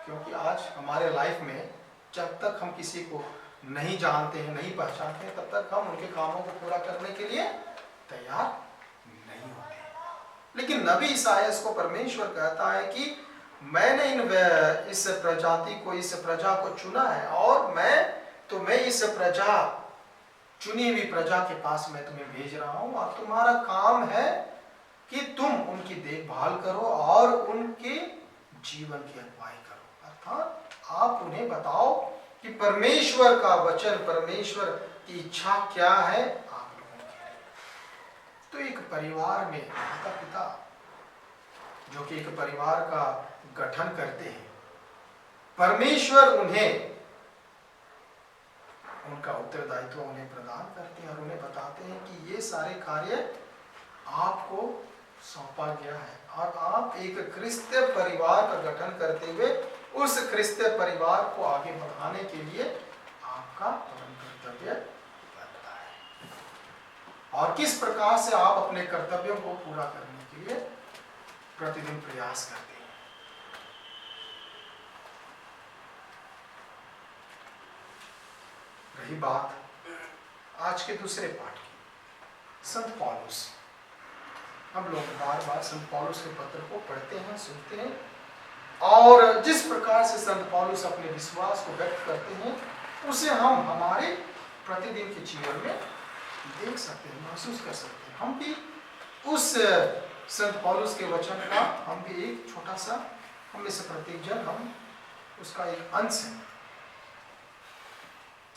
क्योंकि आज हमारे लाइफ में जब तक हम किसी को नहीं जानते हैं, नहीं पहचानते हैं, तब तक हम उनके कामों को पूरा करने के लिए तैयार नहीं होते। लेकिन नबी इसायास को परमेश्वर कहता है कि मैंने इस प्रजाति को, इस प्रजा को चुना है और मैं इस प्रजा चुनी हुई प्रजा के पास मैं तुम्हें भेज रहा हूं और तुम्हारा काम है कि तुम उनकी देखभाल करो और उनके जीवन की अगुवाई करो। अर्थात आप उन्हें बताओ कि परमेश्वर का वचन, परमेश्वर की इच्छा क्या है आप लोगों की। तो एक परिवार में माता पिता जो कि एक परिवार का गठन करते हैं, परमेश्वर उन्हें उनका उत्तरदायित्व उन्हें प्रदान करते हैं और उन्हें बताते हैं कि ये सारे कार्य आपको सौंपा गया है और आप एक क्रिस्तीय परिवार का गठन करते हुए उस क्रिस्तीय परिवार को आगे बढ़ाने के लिए आपका परम कर्तव्य बनता है। और किस प्रकार से आप अपने कर्तव्यों को पूरा करने के लिए प्रतिदिन प्रयास करते हैं। रही बात आज के दूसरे पाठ की, संत पौलुस। हम लोग बार बार संत पौलुस के पत्र को पढ़ते हैं, सुनते हैं और जिस प्रकार से संत पौलुस अपने विश्वास को व्यक्त करते हैं उसे हम हमारे प्रतिदिन के जीवन में देख सकते हैं, महसूस कर सकते हैं। हम भी उस संत पौलुस के वचन का हम भी एक छोटा सा, हम में से प्रत्येक जन हम उसका एक अंश है।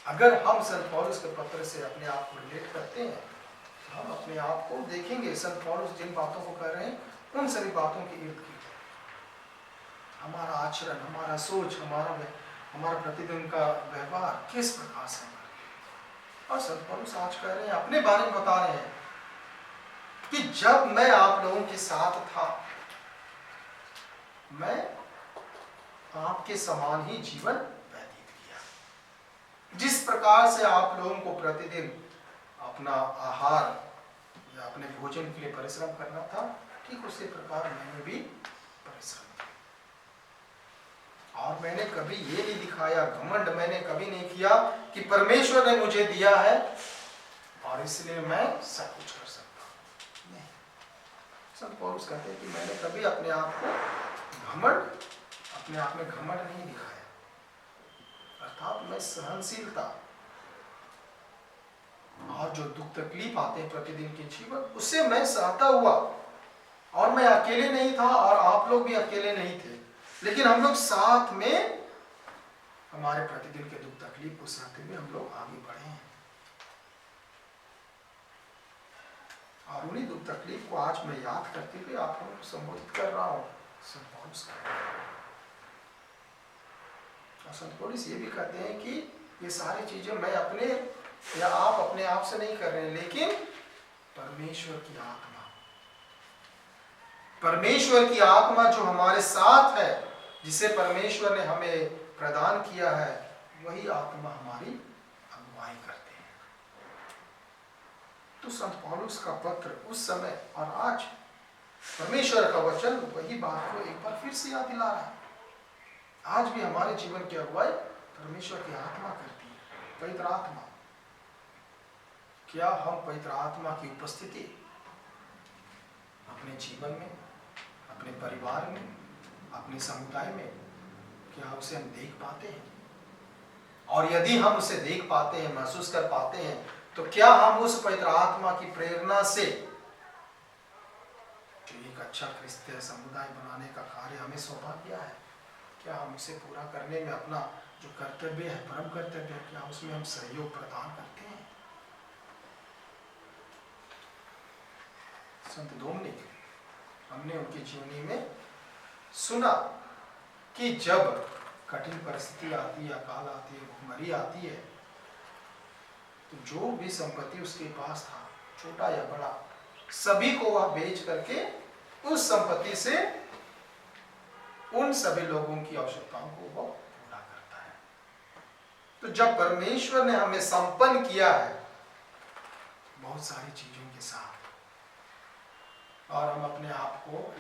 अगर हम संत पौलुस के पत्र से अपने आप को रिलेट करते हैं तो हम अपने आप को देखेंगे संत पौलुस जिन बातों को कर रहे हैं उन सभी बातों के इर्द गिर्द हमारा आचरण, हमारा सोच, हमारा प्रतिदिन का व्यवहार किस प्रकार से है। और संत पौलुस आज कह रहे हैं, अपने बारे में बता रहे हैं कि जब मैं आप लोगों के साथ था मैं आपके समान ही जीवन व्यतीत किया। जिस प्रकार से आप लोगों को प्रतिदिन अपना आहार या अपने भोजन के लिए परिश्रम करना था, ठीक उसी प्रकार मैंने भी परिश्रम किया। और मैंने कभी ये नहीं दिखाया, घमंड मैंने कभी नहीं किया कि परमेश्वर ने मुझे दिया है और इसलिए मैं सब कुछ कर सकता हूं। नहीं, संत पौलुस कहते हैं कि मैंने कभी अपने आप में घमंड नहीं दिखाया। अर्थात मैं सहनशीलता और जो दुख तकलीफ आते हैं प्रतिदिन के जीवन, उससे मैं सहता हुआ। और मैं अकेले नहीं था और आप लोग भी अकेले नहीं थे, लेकिन हम लोग साथ में हमारे प्रतिदिन के दुख तकलीफ को सहते हुए हम लोग आगे बढ़े हैं। और उन्हीं दुख तकलीफ को आज मैं याद करते हुए आप लोगों को संबोधित कर रहा हूं। संत पौलुस और संत पौलुस ये भी कहते हैं कि ये सारी चीजें मैं अपने या आप अपने आप से नहीं कर रहे हैं, लेकिन परमेश्वर की आत्मा जो हमारे साथ है, जिसे परमेश्वर ने हमें प्रदान किया है, वही आत्मा हमारी अगुवाई करते हैं। तो संत पौलुस का पत्र उस समय और आज परमेश्वर का वचन वही बात को एक बार फिर से याद दिला रहा है। आज भी हमारे जीवन की अगुवाई परमेश्वर की आत्मा करती है, पवित्र आत्मा। क्या हम पवित्र आत्मा की उपस्थिति अपने जीवन में, अपने परिवार में, अपने समुदाय में, क्या उसे हम देख पाते हैं? और यदि हम उसे देख पाते हैं, महसूस कर पाते हैं, तो क्या हम उस पवित्र आत्मा की प्रेरणा से जो एक अच्छा क्रिस्तीय समुदाय बनाने का कार्य हमें सौंपा गया है, क्या हम उसे पूरा करने में अपना जो कर्तव्य है, परम कर्तव्य है, क्या उसमें हम सहयोग प्रदान करते हैं? संत डोमिनिक, हमने उनकी जीवनी में सुना कि जब कठिन परिस्थिति आती है, अकाल आती है, भूखमरी आती है, तो जो भी संपत्ति उसके पास था, छोटा या बड़ा, सभी को वह बेच करके उस संपत्ति से उन सभी लोगों की आवश्यकताओं को वह पूरा करता है। तो जब परमेश्वर ने हमें संपन्न किया है बहुत सारी चीजों के साथ, और हम अपने आप को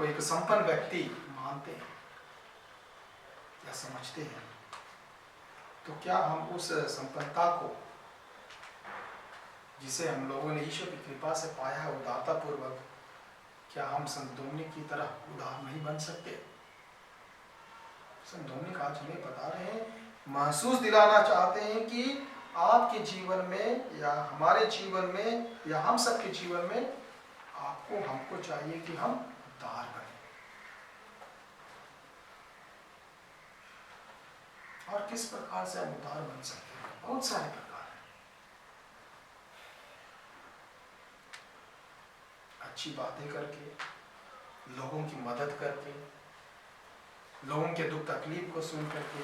एक संपन्न व्यक्ति मानते हैं या समझते हैं, तो क्या हम उस संपन्नता को, जिसे हम लोगों ने ईश्वर की कृपा से पाया है उदारता पूर्वक, क्या हम संत डोमिनिक की तरह उदार नहीं बन सकते? संत डोमिनिक आज हमें बता रहे हैं महसूस दिलाना चाहते हैं कि आपके जीवन में या हमारे जीवन में या हम सबके जीवन में आपको हमको चाहिए कि हम उद्धार बने। और किस प्रकार से हम उद्धार बन सकते हैं? बहुत सारे प्रकार हैं। अच्छी बातें करके, लोगों की मदद करके, लोगों के दुख तकलीफ को सुन करके।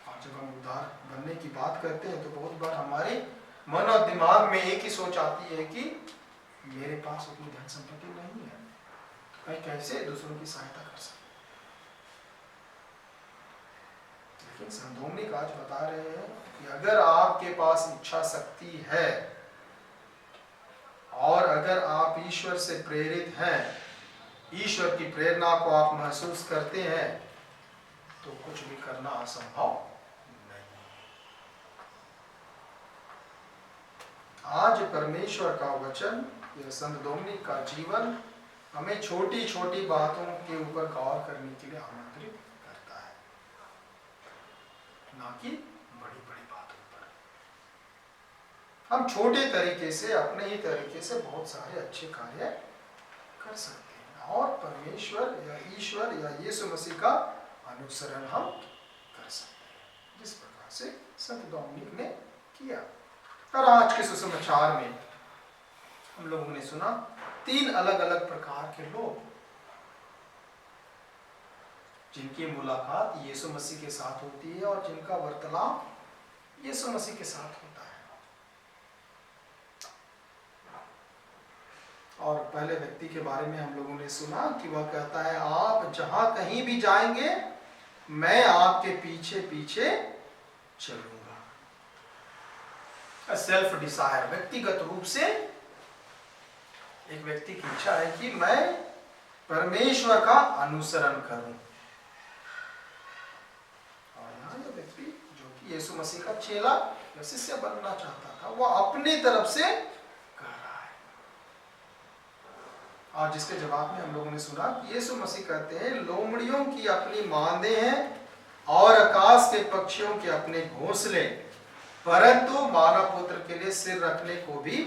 और जब हम उद्धार बनने की बात करते हैं तो बहुत बार हमारे मन और दिमाग में एक ही सोच आती है कि मेरे पास उतनी धन संपत्ति नहीं है, तो मैं कैसे दूसरों की सहायता कर सकता। लेकिन संत डोमिनिक आज बता रहे हैं कि अगर आपके पास इच्छा शक्ति है और अगर आप ईश्वर से प्रेरित हैं, ईश्वर की प्रेरणा को आप महसूस करते हैं, तो कुछ भी करना असंभव नहीं। आज परमेश्वर का वचन या संत डोमिनिक का जीवन हमें छोटी छोटी बातों के ऊपर गौर करने के लिए आमंत्रित करता है, ना कि बड़ी बड़ी बातों पर। हम छोटे तरीके से, अपने ही तरीके से बहुत सारे अच्छे कार्य कर सकते हैं और परमेश्वर या ईश्वर या यीशु मसीह का अनुसरण हम कर सकते हैं, जिस प्रकार से संत डोमिनिक ने किया। और आज के सुसमाचार में हम लोगों ने सुना 3 अलग अलग प्रकार के लोग जिनकी मुलाकात यीशु मसीह के साथ होती है और जिनका वार्तालाप यीशु मसीह के साथ होता है। और पहले व्यक्ति के बारे में हम लोगों ने सुना कि वह कहता है, आप जहां कहीं भी जाएंगे मैं आपके पीछे पीछे चलूंगा। सेल्फ डिजायर, व्यक्तिगत रूप से एक व्यक्ति की इच्छा है कि मैं परमेश्वर का अनुसरण करूं। और यहाँ यह व्यक्ति जो कि यीशु मसीह का चेला या शिष्य बनना चाहता था, वह अपनी तरफ से कर रहा है। और जिसके जवाब में हम लोगों ने सुना कि यीशु मसीह कहते हैं, लोमड़ियों की अपनी मांदे हैं और आकाश के पक्षियों के अपने घोंसले, परंतु मानव पुत्र के लिए सिर रखने को भी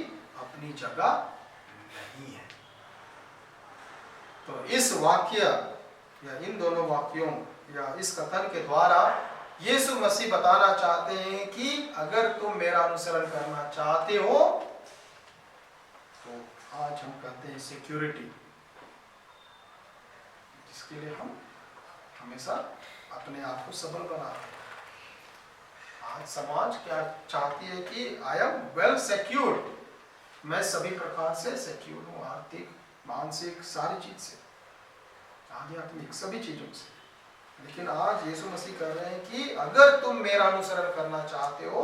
अपनी जगह नहीं है। तो इस वाक्य या इन दोनों वाक्यों या इस कथन के द्वारा यीशु मसीह बताना चाहते हैं कि अगर तुम मेरा अनुसरण करना चाहते हो तो आज हम कहते हैं सिक्योरिटी, जिसके लिए हम हमेशा अपने आप को सबल बनाते हैं। आज समाज क्या चाहती है कि आई एम वेल सिक्योर्ड, मैं सभी प्रकार से सिक्योर हूँ, आर्थिक, मानसिक, सारी चीज से, आध्यात्मिक सभी चीजों से। लेकिन आज यीशु मसीह कह रहे हैं कि अगर तुम मेरा अनुसरण करना चाहते हो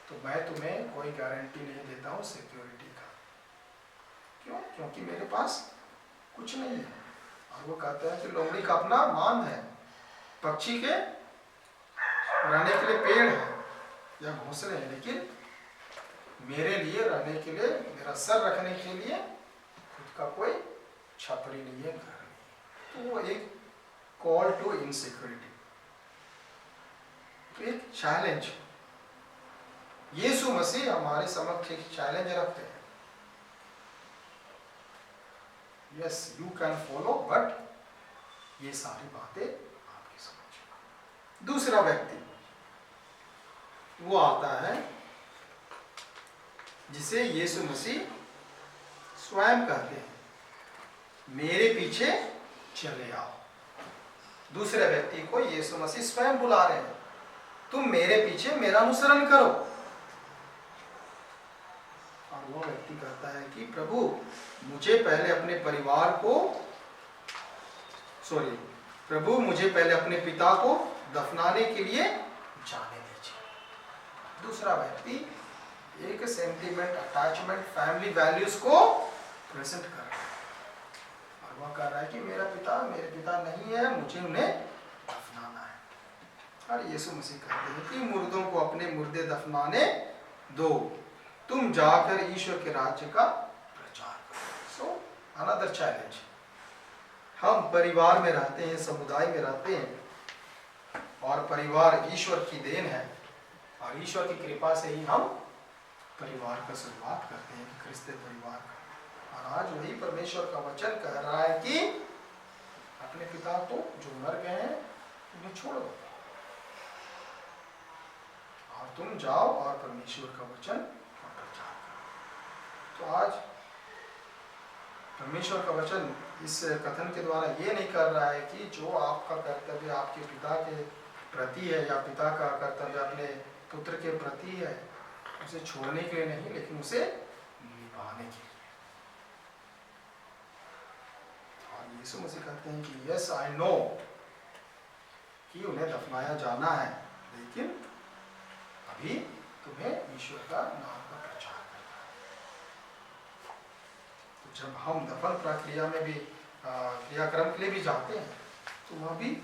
तो मैं तुम्हें कोई गारंटी नहीं देता हूँ सिक्योरिटी का। क्यों? क्योंकि मेरे पास कुछ नहीं है। और वो कहता है कि लोमड़ी का अपना मान है, पक्षी के रहने के लिए पेड़ है या घोंसले हैं, लेकिन मेरे लिए रहने के लिए, मेरा सर रखने के लिए खुद का कोई छपरी नहीं है, घर नहीं। तो वो एक कॉल टू इनसिक्योरिटी, तो एक चैलेंज। यीशु मसीह हमारे समक्ष एक चैलेंज रखते हैं। Yes, you can follow, but ये सारी बातें आपकी समझ। दूसरा व्यक्ति वो आता है जिसे यीशु मसीह स्वयं कहते हैं, मेरे पीछे चले आओ। दूसरे व्यक्ति को यीशु मसीह स्वयं बुला रहे हैं, तुम मेरे पीछे मेरा अनुसरण करो। और वो व्यक्ति कहता है कि प्रभु मुझे पहले अपने परिवार को प्रभु मुझे पहले अपने पिता को दफनाने के लिए जाने दीजिए। दूसरा व्यक्ति एक सेंटिमेंट, अटैचमेंट, फैमिली वैल्यूज को प्रेजेंट कर रहा है और वह कह रहा है कि मेरे पिता नहीं है, मुझे उन्हें दफनाना है। और यीशु मसीह कहते हैं कि मुर्दों को अपने मुर्दे दफनाने दो, तुम जाकर ईश्वर के राज्य का प्रचार करो। So another challenge. हम परिवार में रहते हैं, समुदाय में रहते हैं, और परिवार ईश्वर की देन है और ईश्वर की कृपा से ही हम परिवार का शुरुआत करते हैं, क्रिस्तीय परिवार का। और आज वही परमेश्वर का वचन कह रहा है कि अपने पिता को जो मर गए हैं उन्हें छोड़ो और तुम जाओ और परमेश्वर का वचन प्रचार करो। तो आज परमेश्वर का वचन इस कथन के द्वारा ये नहीं कर रहा है कि जो आपका कर्तव्य आपके पिता के प्रति है या पिता का कर्तव्य अपने पुत्र के प्रति है उसे छोड़ने के लिए नहीं, लेकिन उसे निभाने के लिए। और यीशु मसीह कहते हैं कि यस आई नो कि उन्हें दफनाया जाना है, लेकिन अभी तुम्हें ईश्वर का नाम का प्रचार करना है। तो जब हम दफन प्रक्रिया में भी क्रियाक्रम के लिए भी जाते हैं तो वह भी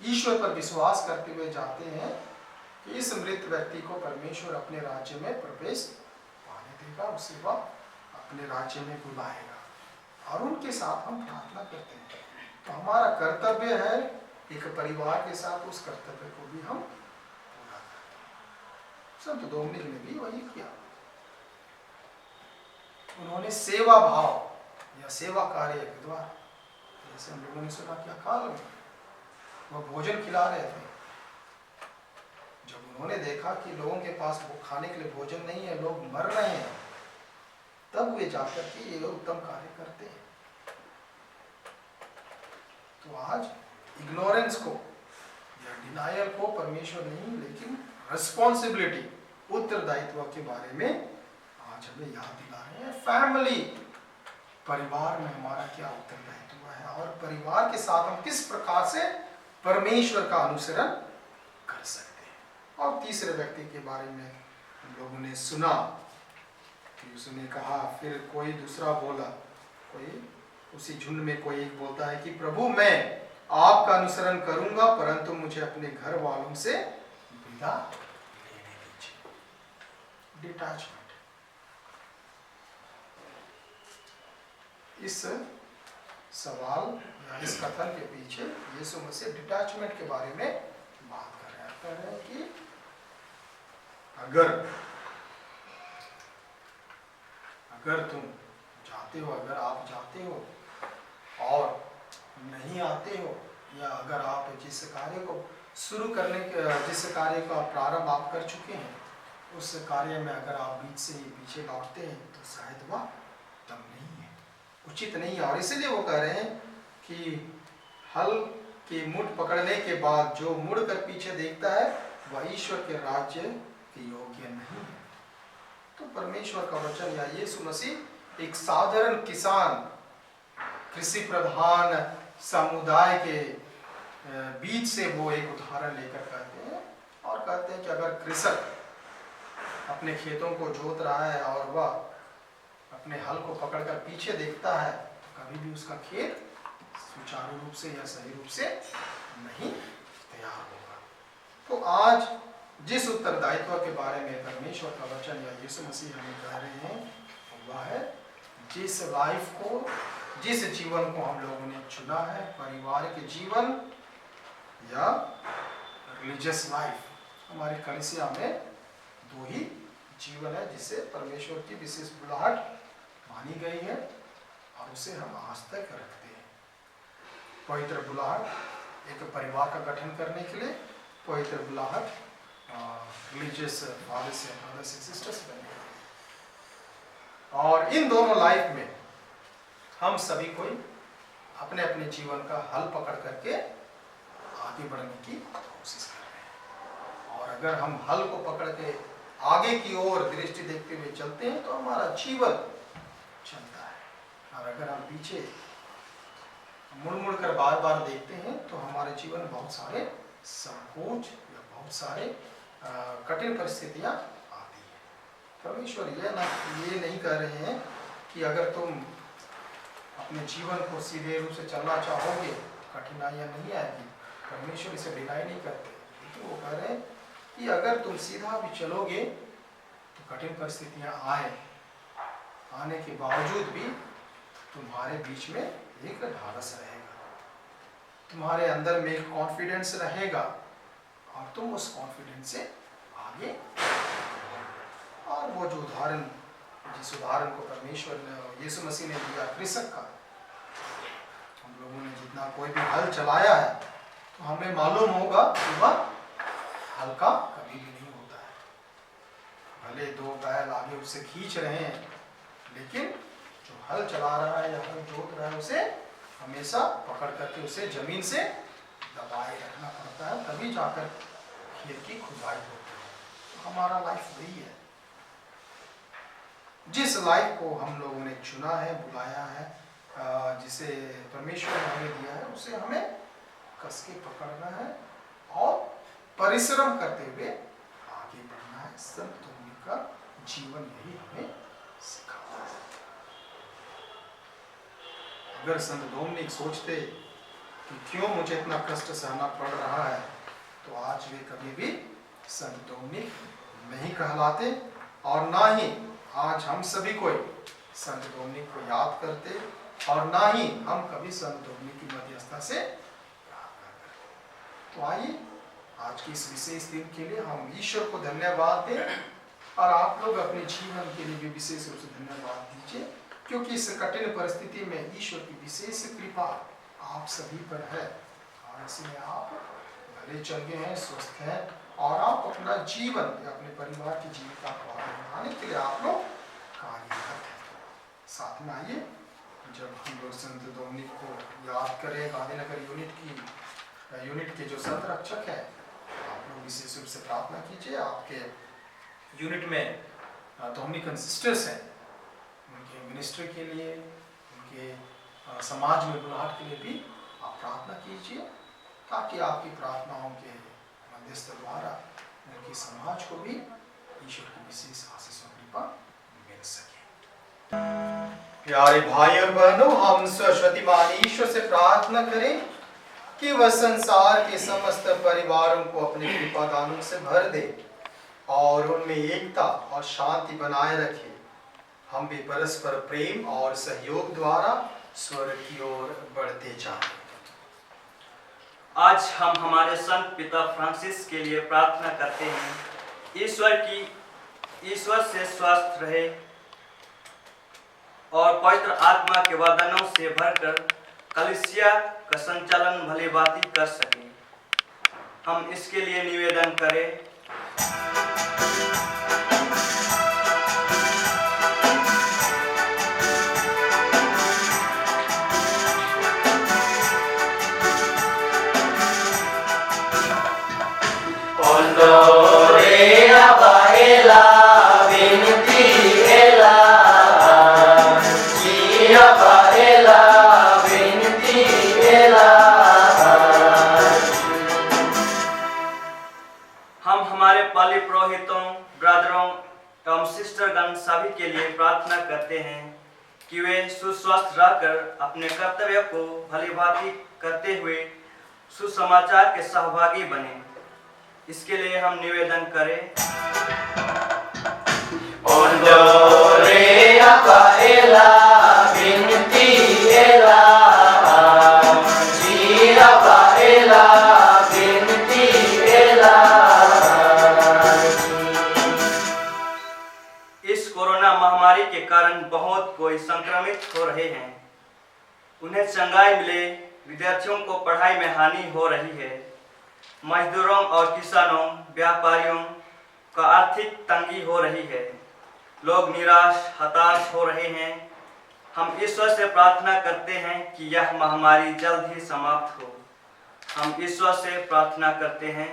ईश्वर पर विश्वास करते हुए जाते हैं कि इस मृत व्यक्ति को परमेश्वर अपने राज्य में प्रवेश पाने देगा, उसे वह अपने राज्य में बुलाएगा और उनके साथ हम प्रार्थना करते हैं। तो हमारा कर्तव्य है एक परिवार के साथ उस कर्तव्य को भी हम पूरा करते हैं। संत डोमिनिक ने भी वही किया। उन्होंने सेवा भाव या सेवा कार्य के द्वारा, जैसे हम लोगों ने सुना कि अकाल में वह भोजन खिला रहे थे, जब उन्होंने देखा कि लोगों के पास वो खाने के लिए भोजन नहीं है, लोग मर रहे हैं, तब वे जाकर के ये उत्तम कार्य करते हैं। तो आज इग्नोरेंस को या डिनायल को परमेश्वर नहीं, लेकिन रिस्पॉन्सिबिलिटी, उत्तरदायित्व के बारे में आज हमें याद दिला रहे हैं। फैमिली, परिवार में हमारा क्या उत्तरदायित्व है और परिवार के साथ हम किस प्रकार से परमेश्वर का अनुसरण कर सकते हैं। और तीसरे व्यक्ति के बारे में हम लोगों ने सुना कि उसने कहा, फिर कोई दूसरा बोला, कोई उसी झुंड में कोई एक बोलता है कि प्रभु मैं आपका अनुसरण करूंगा, परंतु मुझे अपने घर वालों से विदा लेने दीजिए। डिटैचमेंट। इस सवाल या इस कथन के पीछे यीशु मसीह डिटैचमेंट के बारे में बात कर रहे हैं कि अगर तुम जाते हो, अगर आप जाते हो और नहीं आते हो, या अगर आप जिस कार्य को शुरू करने के, जिस कार्य का प्रारंभ आप कर चुके हैं, उस कार्य में अगर आप बीच से ही पीछे लौटते हैं तो शायद वह उत्तम नहीं है, उचित नहीं है। और इसीलिए वो कह रहे हैं कि हल की मुठ पकड़ने के बाद जो मुड़कर पीछे देखता है वह ईश्वर के राज्य के योग्य नहीं है। तो परमेश्वर का वचन या यीशु मसीह एक साधारण किसान, कृषि प्रधान समुदाय के बीच से वो एक उदाहरण लेकर कहते हैं और कहते हैं कि अगर कृषक अपने खेतों को जोत रहा है और वह अपने हल को पकड़कर पीछे देखता है तो कभी भी उसका खेत सुचारू रूप से या सही रूप से नहीं तैयार होगा। तो आज जिस उत्तरदायित्व के बारे में परमेश्वर का वचन या यीशु मसीह हमें कह रहे हैं वह है जिस लाइफ को, जिस जीवन को हम लोगों ने चुना है, परिवार के जीवन या रिलीजियस लाइफ। हमारी कलीसिया में दो ही जीवन है जिसे परमेश्वर की विशेष बुलाहट मानी गई है और उसे हम आज तक रखते हैं। पवित्र बुलाहट एक परिवार का गठन करने के लिए, पवित्र बुलाहट रिलीजियस फादर्स या ब्रदर्स एंड सिस्टर्स बनने के लिए। और इन दोनों लाइफ में हम सभी कोई अपने अपने जीवन का हल पकड़ करके आगे बढ़ने की कोशिश कर रहे हैं। और अगर हम हल को पकड़ के आगे की ओर दृष्टि देखते हुए चलते हैं तो हमारा जीवन चलता है। और अगर हम पीछे मुड़ मुड़ कर बार बार देखते हैं तो हमारे जीवन में बहुत सारे संकोच या बहुत सारे कठिन परिस्थितियां आती हैं। परमेश्वर ये नहीं कह रहे हैं कि अगर तुम अपने जीवन को सीधे रूप से चलना चाहोगे तो कठिनाइयां नहीं आएगी। परमेश्वर इसे डिनाई नहीं करते, लेकिन वो कह रहे हैं कि अगर तुम सीधा भी चलोगे तो कठिन परिस्थितियां आने के बावजूद भी तुम्हारे बीच में एक ढाढ़स रहेगा, तुम्हारे अंदर में एक कॉन्फिडेंस रहेगा और तुम उस कॉन्फिडेंस से आगे बढ़ो। और वो जो उदाहरण, जिस उदाहरण को परमेश्वर ने, यीशु मसीह ने दिया कृषक का, हम लोगों ने जितना कोई भी हल चलाया है तो हमें मालूम होगा कि वह हल्का कभी भी नहीं होता है। भले दो बैल आगे उसे खींच रहे हैं, लेकिन जो हल चला रहा है या हल जोत रहा है उसे हमेशा पकड़ करके उसे जमीन से दबाए रखना पड़ता है, तभी जाकर खेत की खुदाई होती है। तो हमारा लाइफ वही है। जिस लाइफ को हम लोगों ने चुना है, बुलाया है, जिसे परमेश्वर ने हमें दिया है, उसे हमें कस के पकड़ना है और परिश्रम करते हुए आगे बढ़ना है। संत डोमिनिक का जीवन यही हमें सिखाता है। अगर संत डोमिनिक सोचते कि क्यों मुझे इतना कष्ट सहना पड़ रहा है, तो आज वे कभी भी संत डोमिनिक नहीं कहलाते, और ना ही आज हम सभी कोई संत डोमिनिक को याद करते, और ना ही हम कभी संत डोमिनिक की मध्यस्थता से प्रार्थना करते। तो आइए आज की इस विशेष दिन के लिए हम ईश्वर को धन्यवाद दें, और आप लोग अपने जीवन के लिए भी विशेष रूप से धन्यवाद दीजिए, क्योंकि इस कठिन परिस्थिति में ईश्वर की विशेष कृपा आप सभी पर है, और इसलिए आप भले चंगे हैं, स्वस्थ हैं, और आप अपना जीवन या अपने परिवार की जीविका को आगे बढ़ाने के लिए आप लोग कार्यरत हैं। साथ में आइए, जब हम लोग संत डोमिनिक को याद करें, गांधीनगर यूनिट के जो संत रक्षक है, आप लोग विशेष रूप से प्रार्थना कीजिए। आपके यूनिट में डोमिनिकन सिस्टर्स हैं, उनके मिनिस्ट्री के लिए, उनके समाज में बुलाहट के लिए भी आप प्रार्थना कीजिए, ताकि आपकी प्रार्थनाओं के मध्यस्थ द्वारा उनकी समाज को भी ईश्वर की विशेष आशीष और कृपा मिल सके। प्यारे भाई और बहनों, हम सरस्वती मान ईश्वर से प्रार्थना करें कि वह संसार के समस्त परिवारों को अपने कृपा दानों से भर दे और उनमें एकता और शांति बनाए रखे। हम भी परस्पर प्रेम और सहयोग द्वारा स्वर्ग की ओर बढ़ते जाएं। आज हम हमारे संत पिता फ्रांसिस के लिए प्रार्थना करते हैं। ईश्वर से स्वस्थ रहे और पवित्र आत्मा के वरदानों से भरकर कलीसिया का संचालन भली भांति कर सके। हम इसके लिए निवेदन करें। हम हमारे पाली पुरोहितों, ब्रदरों एवं सिस्टरगण सभी के लिए प्रार्थना करते हैं कि वे सुस्वस्थ रहकर अपने कर्तव्य को भली भांति करते हुए सुसमाचार के सहभागी बने। इसके लिए हम निवेदन करें। इस कोरोना महामारी के कारण बहुत कोई संक्रमित हो रहे हैं। उन्हें चंगाई मिले, विद्यार्थियों को पढ़ाई में हानि हो रही है। मजदूरों और किसानों, व्यापारियों का आर्थिक तंगी हो रही है। लोग निराश, हताश हो रहे हैं। हम ईश्वर से प्रार्थना करते हैं कि यह महामारी जल्द ही समाप्त हो। हम ईश्वर से प्रार्थना करते हैं।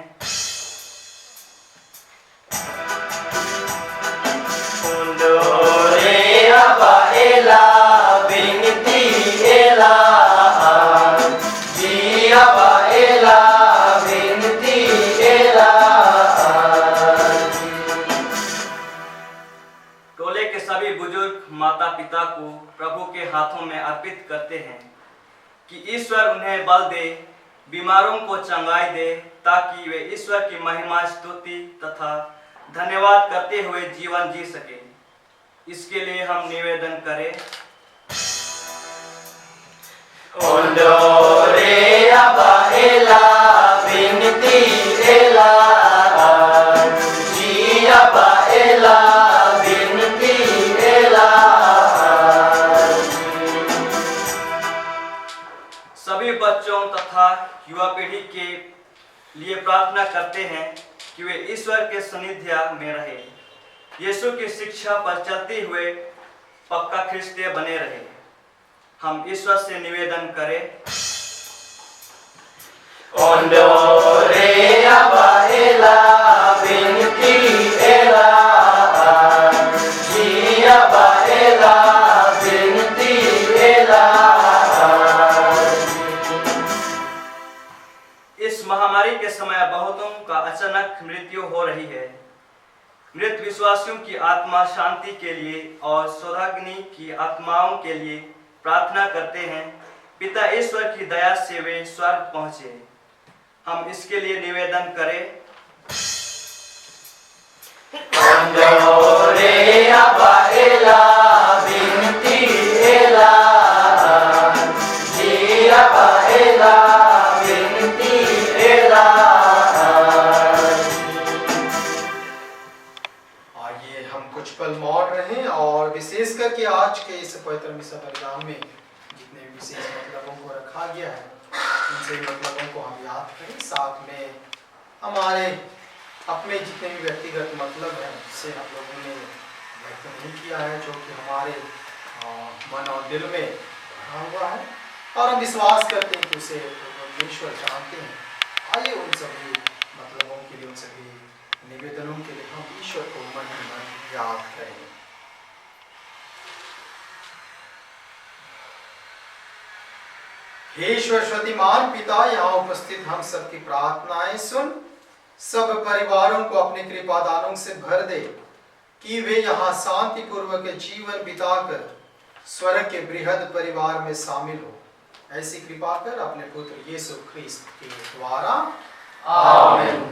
टोले के सभी बुजुर्ग माता पिता को प्रभु के हाथों में अर्पित करते हैं कि ईश्वर उन्हें बल दे, बीमारों को चंगाई दे, ताकि वे ईश्वर की महिमा, स्तुति तथा धन्यवाद करते हुए जीवन जी सके। इसके लिए हम निवेदन करें। ओंडोरे अबा एला बिनती एला के लिए प्रार्थना करते हैं कि वे ईश्वर के सानिध्य में रहे, यीशु की शिक्षा पर चलते हुए पक्का ख्रिस्तीय बने रहे। हम ईश्वर से निवेदन करें। Ondore Abba Ela Binti Ela Ji Abba Ela Binti Ela। इस महामारी के समय बहुतों का अचानक मृत्यु हो रही है। मृत विश्वासियों की आत्मा शांति के लिए और सौभाग्यनी की आत्माओं के लिए प्रार्थना करते हैं। पिता ईश्वर की दया से वे स्वर्ग पहुंचे। हम इसके लिए निवेदन करें। Ondore Abba Ela Binti Ela Ji Abba Ela Binti Ela। आइए हम कुछ पल मौन रहें और विशेष करके आज के इस पवित्र मिसा परिणाम में जितने विशेष मतलबों को रखा गया है उन सभी मतलबों को हम याद करें। साथ में हमारे अपने जितने भी व्यक्तिगत मतलब हैं उससे हम लोगों ने व्यक्त नहीं किया है, जो कि हमारे मन और दिल में भरा हुआ है और हम विश्वास करते हैं कि उसे परमेश्वर जानते हैं। आइए उन सभी मतलबों के लिए, उन सभी निवेदनों के लिए हम ईश्वर को मन ही मन याद करें। हे ईश्वर शक्तिमान पिता, यहाँ उपस्थित हम सबकी प्रार्थनाएं सुन, सब परिवारों को अपने कृपादानों से भर दे कि वे यहाँ शांति पूर्वक जीवन बिताकर स्वर्ग के बृहद परिवार में शामिल हो। ऐसी कृपा कर अपने पुत्र यीशु ख्रिस्त के द्वारा, आमीन।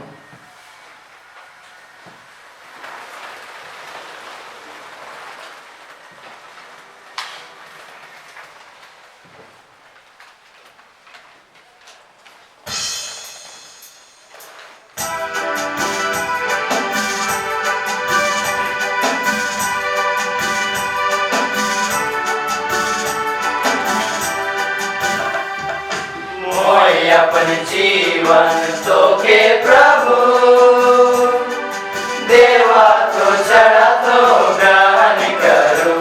अपन जीवन तो के प्रभु देवा तो चढ़ा तो ग्रहण करो।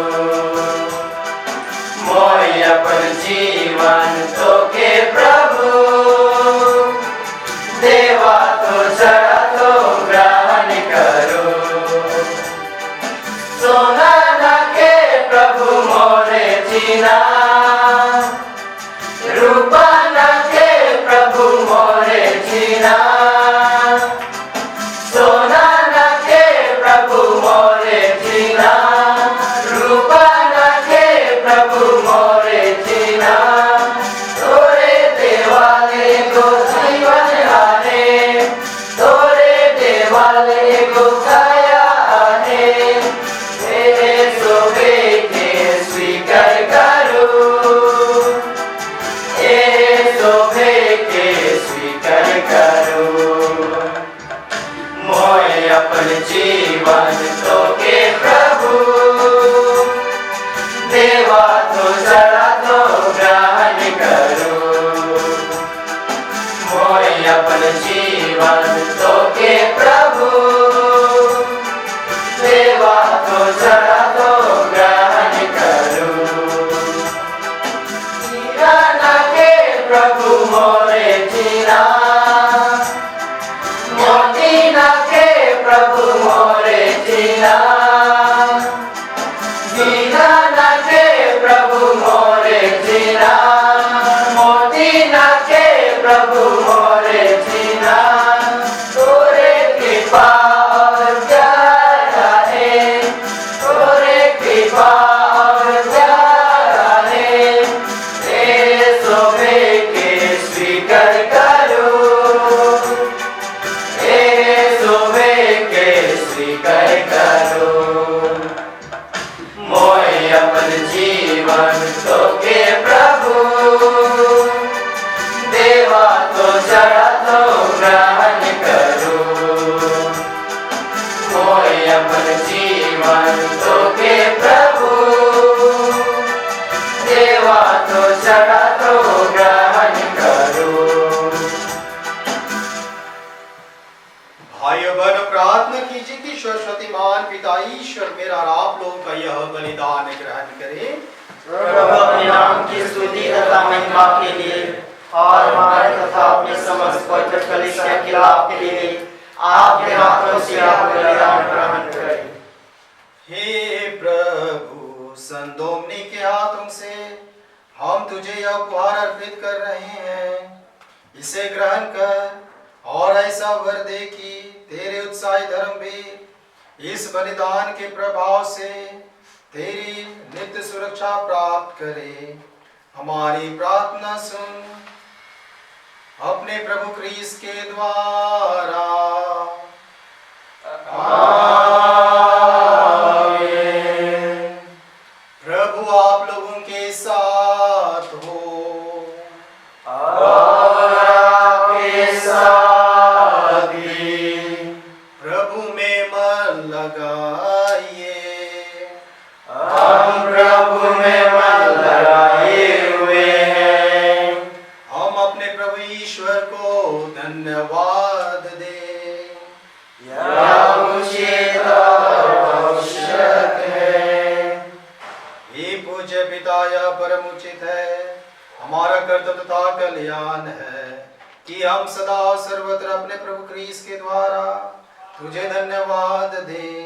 मोय अपन जीवन तो के प्रभु देवा तो चढ़ा तो ग्रहण करो। सोना न के प्रभु मोरे जीना, रूपा न के प्रभु मोरे जीना, सोना न के प्रभु मोरे जीना, रूपा न के प्रभु मोरे जीना। तोरे देवाले को जीवन आने, तोरे देवाले को छाया आने, तेरे सोबे के स्वीकार करो, करो। मोय अपन जीवन तो के प्रभु देवा तो चढ़ा तो ग्रहण करो। मोय अपन जीवन तो के प्रभु देवा तो चढ़ा तो ग्रहण करो। जीना न के प्रभु मोरे जीना, मोती न के प्रभु मोरे जीना, जीना न के प्रभु मोरे जीना, मोती न के प्रभु मोरे जीना। तोरे कृपा और प्यार है, तोरे कृपा और प्यार है, तेरे सोबे के स्वीकार करो, तेरे सोबे के स्वीकार करो। भाइयों बहनों, प्रार्थना कीजिए कि सरस्वतीमान पिता ईश्वर मेरा और आप लोगों का यह बलिदान ग्रहण करे। प्रभु अपने नाम की स्तुति तथा महिमा के लिए और हमारे तथा अपने समस्त पवित्र कलीसिया के लाभ के लिए आपके हाथों से यह बलिदान ग्रहण करें। हे प्रभु, संत डोमिनिक के हाथों से हम तुझे यह उपहार अर्पित कर रहे हैं। इसे ग्रहण कर और ऐसा वर दे कि तेरे उत्साही धर्म भी इस बलिदान के प्रभाव से तेरी नित्य सुरक्षा प्राप्त करे। हमारी प्रार्थना सुन अपने प्रभु क्रीस्त के द्वारा। आमीन। प्रभु आप लोगों के साथ हो और आपके साथ भी। प्रभु में मन लगाइए। हम प्रभु में मन लगाए हुए हैं। हम अपने प्रभु ईश्वर को धन्यवाद दें। यह उचित और आवश्यक है। हे पूज्य पिता, यह परम उचित है, हमारा कर्तव्य तथा कल्याण है कि हम सदा और सर्वत्र अपने प्रभु क्रीस्त के द्वारा तुझे धन्यवाद दें।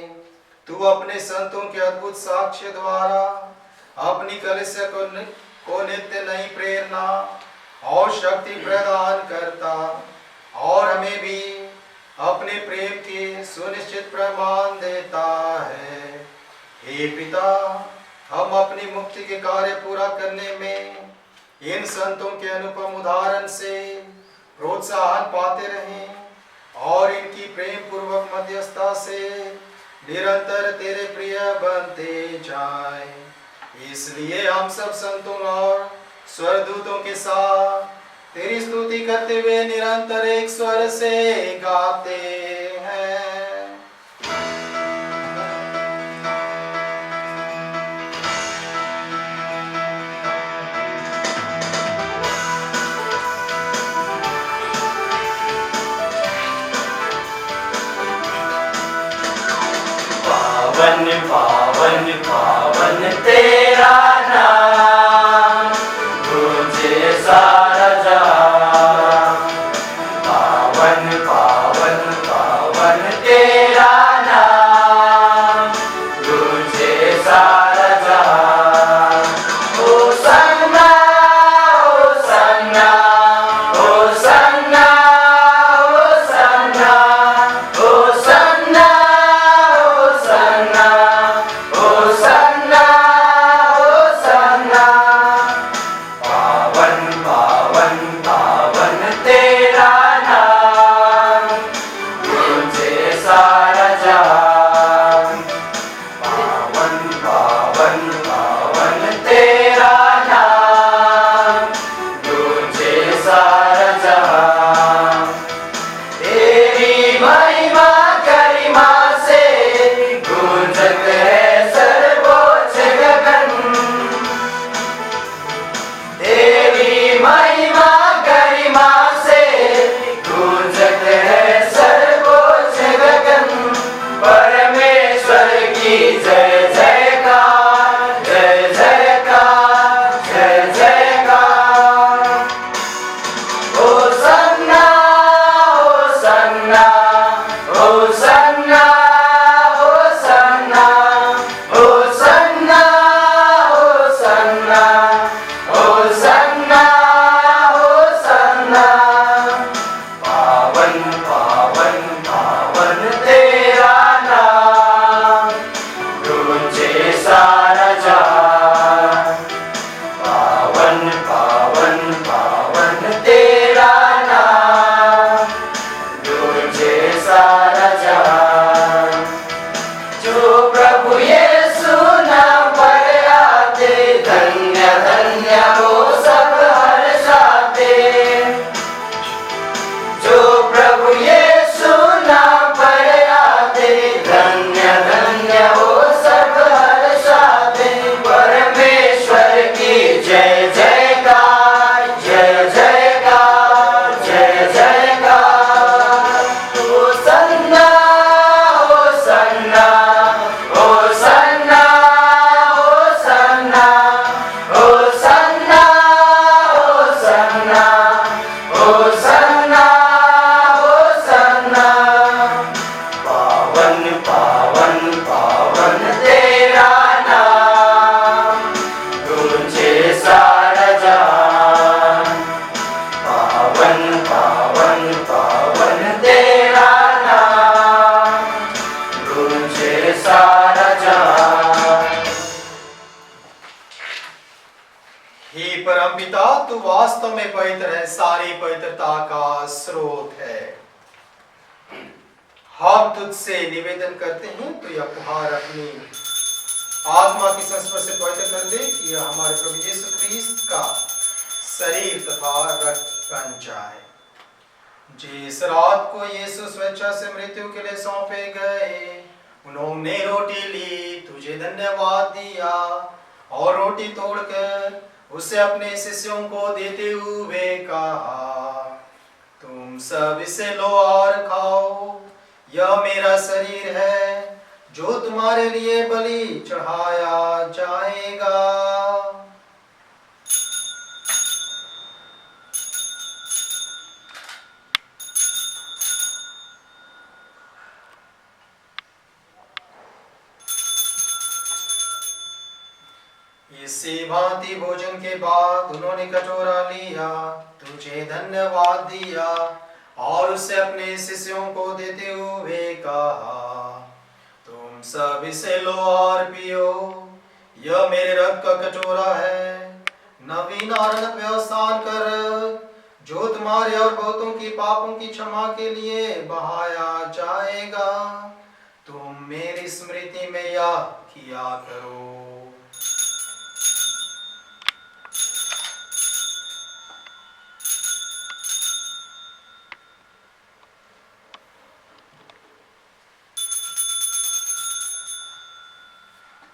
तू अपने संतों के अद्भुत साक्ष्य द्वारा अपनी कलीसिया को नित्य नई प्रेरणा और शक्ति प्रदान करता और हमें भी अपने प्रेम के सुनिश्चित प्रमाण देता है। हे पिता, हम अपनी मुक्ति के कार्य पूरा करने में इन संतों के अनुपम उदाहरण से प्रोत्साहन पाते रहें और इनकी प्रेम पूर्वक मध्यस्थता से निरंतर तेरे प्रिय बनते जाएं। इसलिए हम सब संतों और स्वरदूतों के साथ तेरी स्तुति करते हुए निरंतर एक स्वर से गाते हैं। पावन पावन पावन तेरा नाम, तुझे सारा जहां। पावन पावन पावन तेरा नाम, तुझे सारा जहां। Hosanna Hosanna Hosanna Hosanna Hosanna Hosanna Hosanna Hosanna. पावन पावन पावन तेरा नाम, तुझे सारा जहां। पावन पावन पावन तेरा नाम, तुझे सारा जहां। तेरी महिमा गरिमा से गूंजत है सर्वोच्च गगन। तेरी महिमा गरिमा से गूंजत है सर्वोच्च गगन। परमेश्वर की जय जयकार, जय जयकार, जय जयकार। Hosanna Hosanna Hosanna Hosanna Hosanna Hosanna Hosanna Hosanna. पावन पावन पावन तेरा नाम, तुझे सारा जहां। पावन पावन पावन तेरा नाम, तुझे सारा जहां। जो प्रभु यीशु नाम पर आते, धन्य धन्य वो सब हर्षाते। जो प्रभु यीशु नाम पर आते, धन्य धन्य वो सब हर्षाते। परमेश्वर की जय जयकार, जय जयकार, जय जयकार। होसन्ना वास्तव में पवित्र है, सारी पवित्रता का स्रोत है। हम तुझसे निवेदन करते हैं तो यह उपहार अपनी आत्मा के संस्पर्श से पवित्र कर दे कि यह हमारे प्रभु यीशु ख्रीस्त का शरीर तथा रक्त बन जाए। जिस रात को यीशु स्वेच्छा से मृत्यु के लिए सौंपे गए, उन्होंने रोटी ली, तुझे धन्यवाद दिया और रोटी तोड़कर उसे अपने शिष्यों को देते हुए कहा, तुम सब इसे लो और खाओ, यह मेरा शरीर है जो तुम्हारे लिए बलि चढ़ाया जाएगा। इसी भांति भोजन के बाद उन्होंने कटोरा लिया, तुझे धन्यवाद दिया और उसे अपने शिष्यों को देते हुए कहा, तुम सब इसे लो और पियो, यह मेरे रक्त का कटोरा है, नवीन और अनंत व्यवस्थान कर जो तुम्हारे और बहुतों की पापों की क्षमा के लिए बहाया जाएगा। तुम मेरी स्मृति में याद किया करो।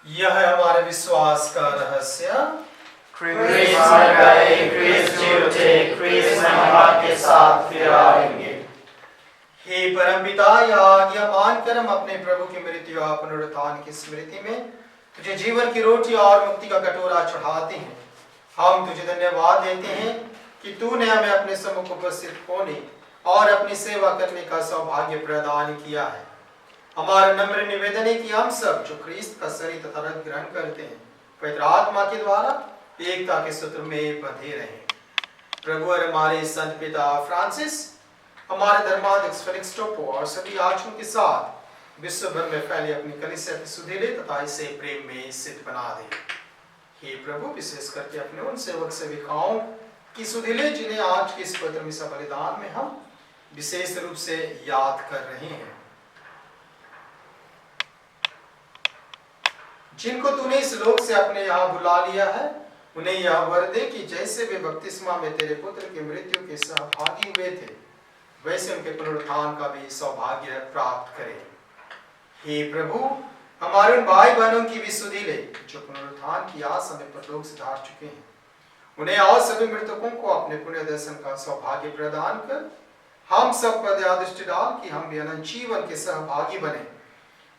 यह है हमारे विश्वास का रहस्य। ख्रीस्त मर गए, ख्रीस्त जी उठे, ख्रीस्त महिमा के साथ फिर आएंगे। हे परमपिता, यह आज्ञा मानकर हम अपने प्रभु की मृत्यु और पुनरुत्थान की स्मृति में तुझे जीवन की रोटी और मुक्ति का कटोरा चढ़ाते हैं। हम तुझे धन्यवाद देते हैं कि तूने हमें अपने सम्मुख उपस्थित होने और अपनी सेवा करने का सौभाग्य प्रदान किया है। हमारा नम्र निवेदन है कि हम सब जो ख्रीस्त का शरीर तथा रक्त ग्रहण करते हैं, पवित्र आत्मा के द्वारा एकता के सूत्र में बंधे रहें। प्रभु और हमारे संत पिता फ्रांसिस, हमारे धर्माध्यक्ष फेलिक्स टोपो और सभी याजकों के साथ विश्व भर में फैले अपनी कलीसिया की सुधीले तथा इसे प्रेम में सिद्ध बना दे। हे प्रभु, विशेष करके अपने उन सेवक सेविकाओं की सुधीले जिन्हें आज के इस पवित्र मिसा बलिदान में हम विशेष रूप से याद कर रहे हैं, जिनको तूने इस लोक से अपने यहाँ बुला लिया है, उन्हें यह वर दे कि जैसे वे बपतिस्मा में तेरे पुत्र की मृत्यु के सहभागी हुए थे, वैसे उनके पुनरुत्थान का भी सौभाग्य प्राप्त करें। हे प्रभु, हमारे उन भाई बहनों की भी सुधीले जो पुनरुत्थान की आस हमें परलोक से धार चुके हैं, उन्हें और सभी मृतकों को अपने पुण्य दर्शन का सौभाग्य प्रदान कर हम सब पर दया दृष्टि डाल कि हम भी अनंत जीवन के सहभागी बने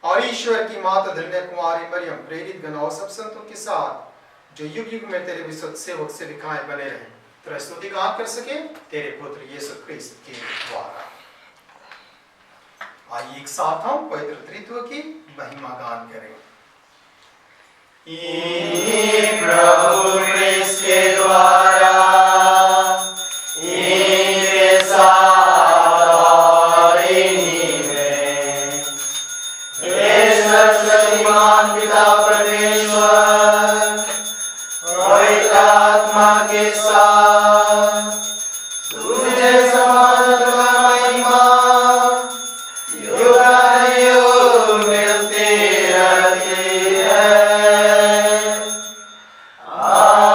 और ईश्वर की माता धन्य कुमारी मरियम, प्रेरित गण और सब संतों के साथ जो युग युग में तेरे विशुद्ध सेवक सेविकाएं बने रहे, तेरा स्तुति गान कर सके तेरे पुत्र यीशु ख्रीस्त के द्वारा। आइए एक साथ हम पवित्र त्रित्व की महिमा गान करें। प्रभु ख्रीस्त के द्वारा इनके साथ और इन्हीं में शक्तिमान पिता परमेश्वर पवित्र आत्मा के साथ तुझे समस्त महिमा युगानुयुग मिलती रहती है। आमीन।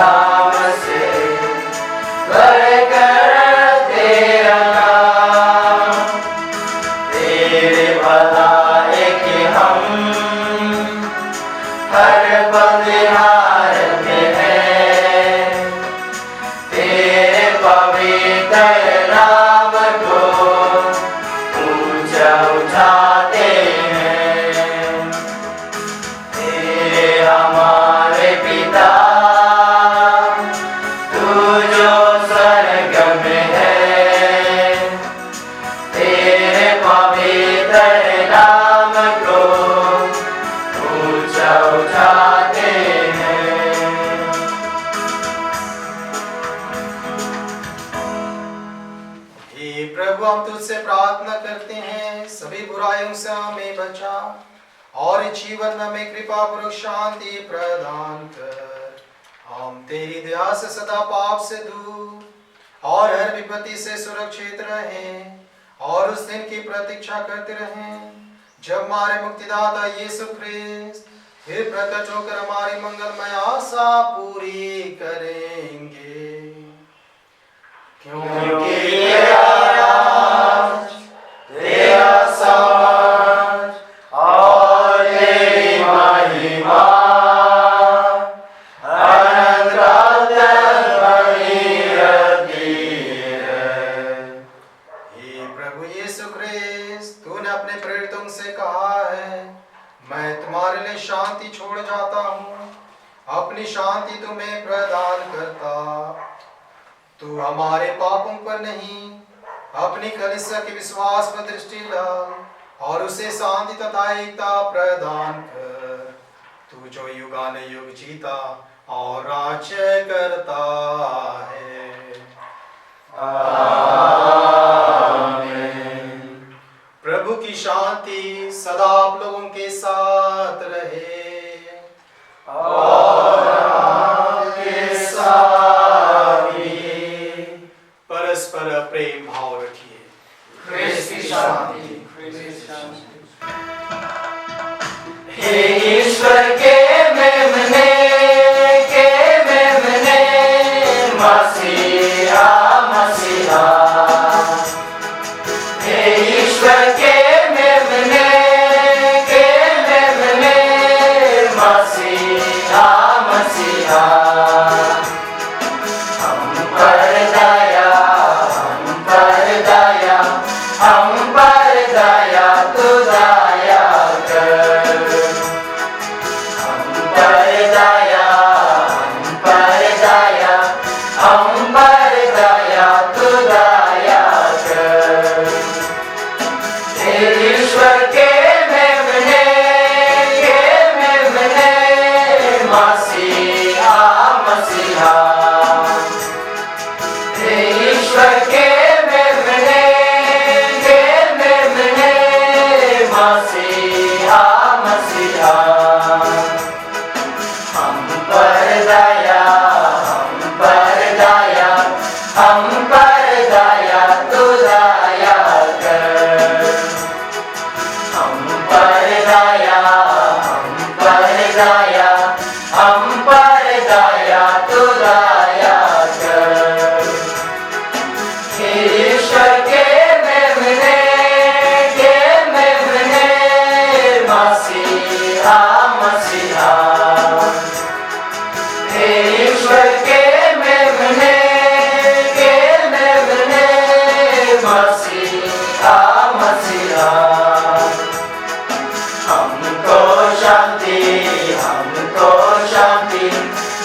नाम से बढ़कर तेरा नाम, तेरे भलाई के हम हर पल निहारते हैं, तेरे पवित्र नाम को ऊंचा उठाते हैं। हे हमारे पिता, तू जो स्वर्ग में है, तेरे पवित्र नाम को ऊंचा उठाते हैं। हे प्रभु, हम तुझसे प्रार्थना करते हैं, सभी बुराइयों से हमें बचा और जीवन में हमें कृपा पूर्वक शांति प्रदान कर। हम तेरी दया से सदा पाप से दूर और हर विपत्ति से सुरक्षित रहें और उस दिन की प्रतीक्षा करते रहें जब हमारे मुक्तिदाता यीशु ख्रिस्त फिर प्रकट होकर हमारी मंगलमय आशा पूरी करेंगे। क्योंकि तेरा राज, तेरा साम्राज्य और तेरी महिमा अनंत काल तक बनी रहती है। हे प्रभु यीशु ख्रिस्त, तूने अपने प्रेरितों से कहा है, मैं तुम्हारे लिए शांति छोड़ जाता हूँ, अपनी शांति तुम्हें प्रदान करता। तू हमारे पापों पर नहीं, अपनी कलीसिया के विश्वास पर दृष्टि डाल और उसे शांति तथा एकता प्रदान कर। तू जो युगानुयुग जीता और राज्य करता है। प्रभु की शांति सदा आप लोगों के साथ रहे और आपके साथ भी। परस्पर प्रेम भाव रखिए। ख्रिस्त की शांति। हे ईश्वर के मेमने, मसीहा मसीहा, हे ईश्वर के मेमने, मसीहा मसीहा, हम पर दया, हम पर दया, हम पर दया तू दया कर। हम पर दया, हम पर दया, हम पर दया तू दया कर। हे ईश्वर के मेमने, मसीहा मसीहा, हे ईश्वर के मेमने, मसीहा मसीहा, हम पर दया, हम पर दया, हम पर दया तू दया कर। हम पर दया, हम पर दया, हम पर दया तू दया कर। हे ईश्वर के मेमने, मसीहा मसीहा, हे ईश्वर के मेमने, मसीहा मसीहा, हमको शांति, हमको शांति,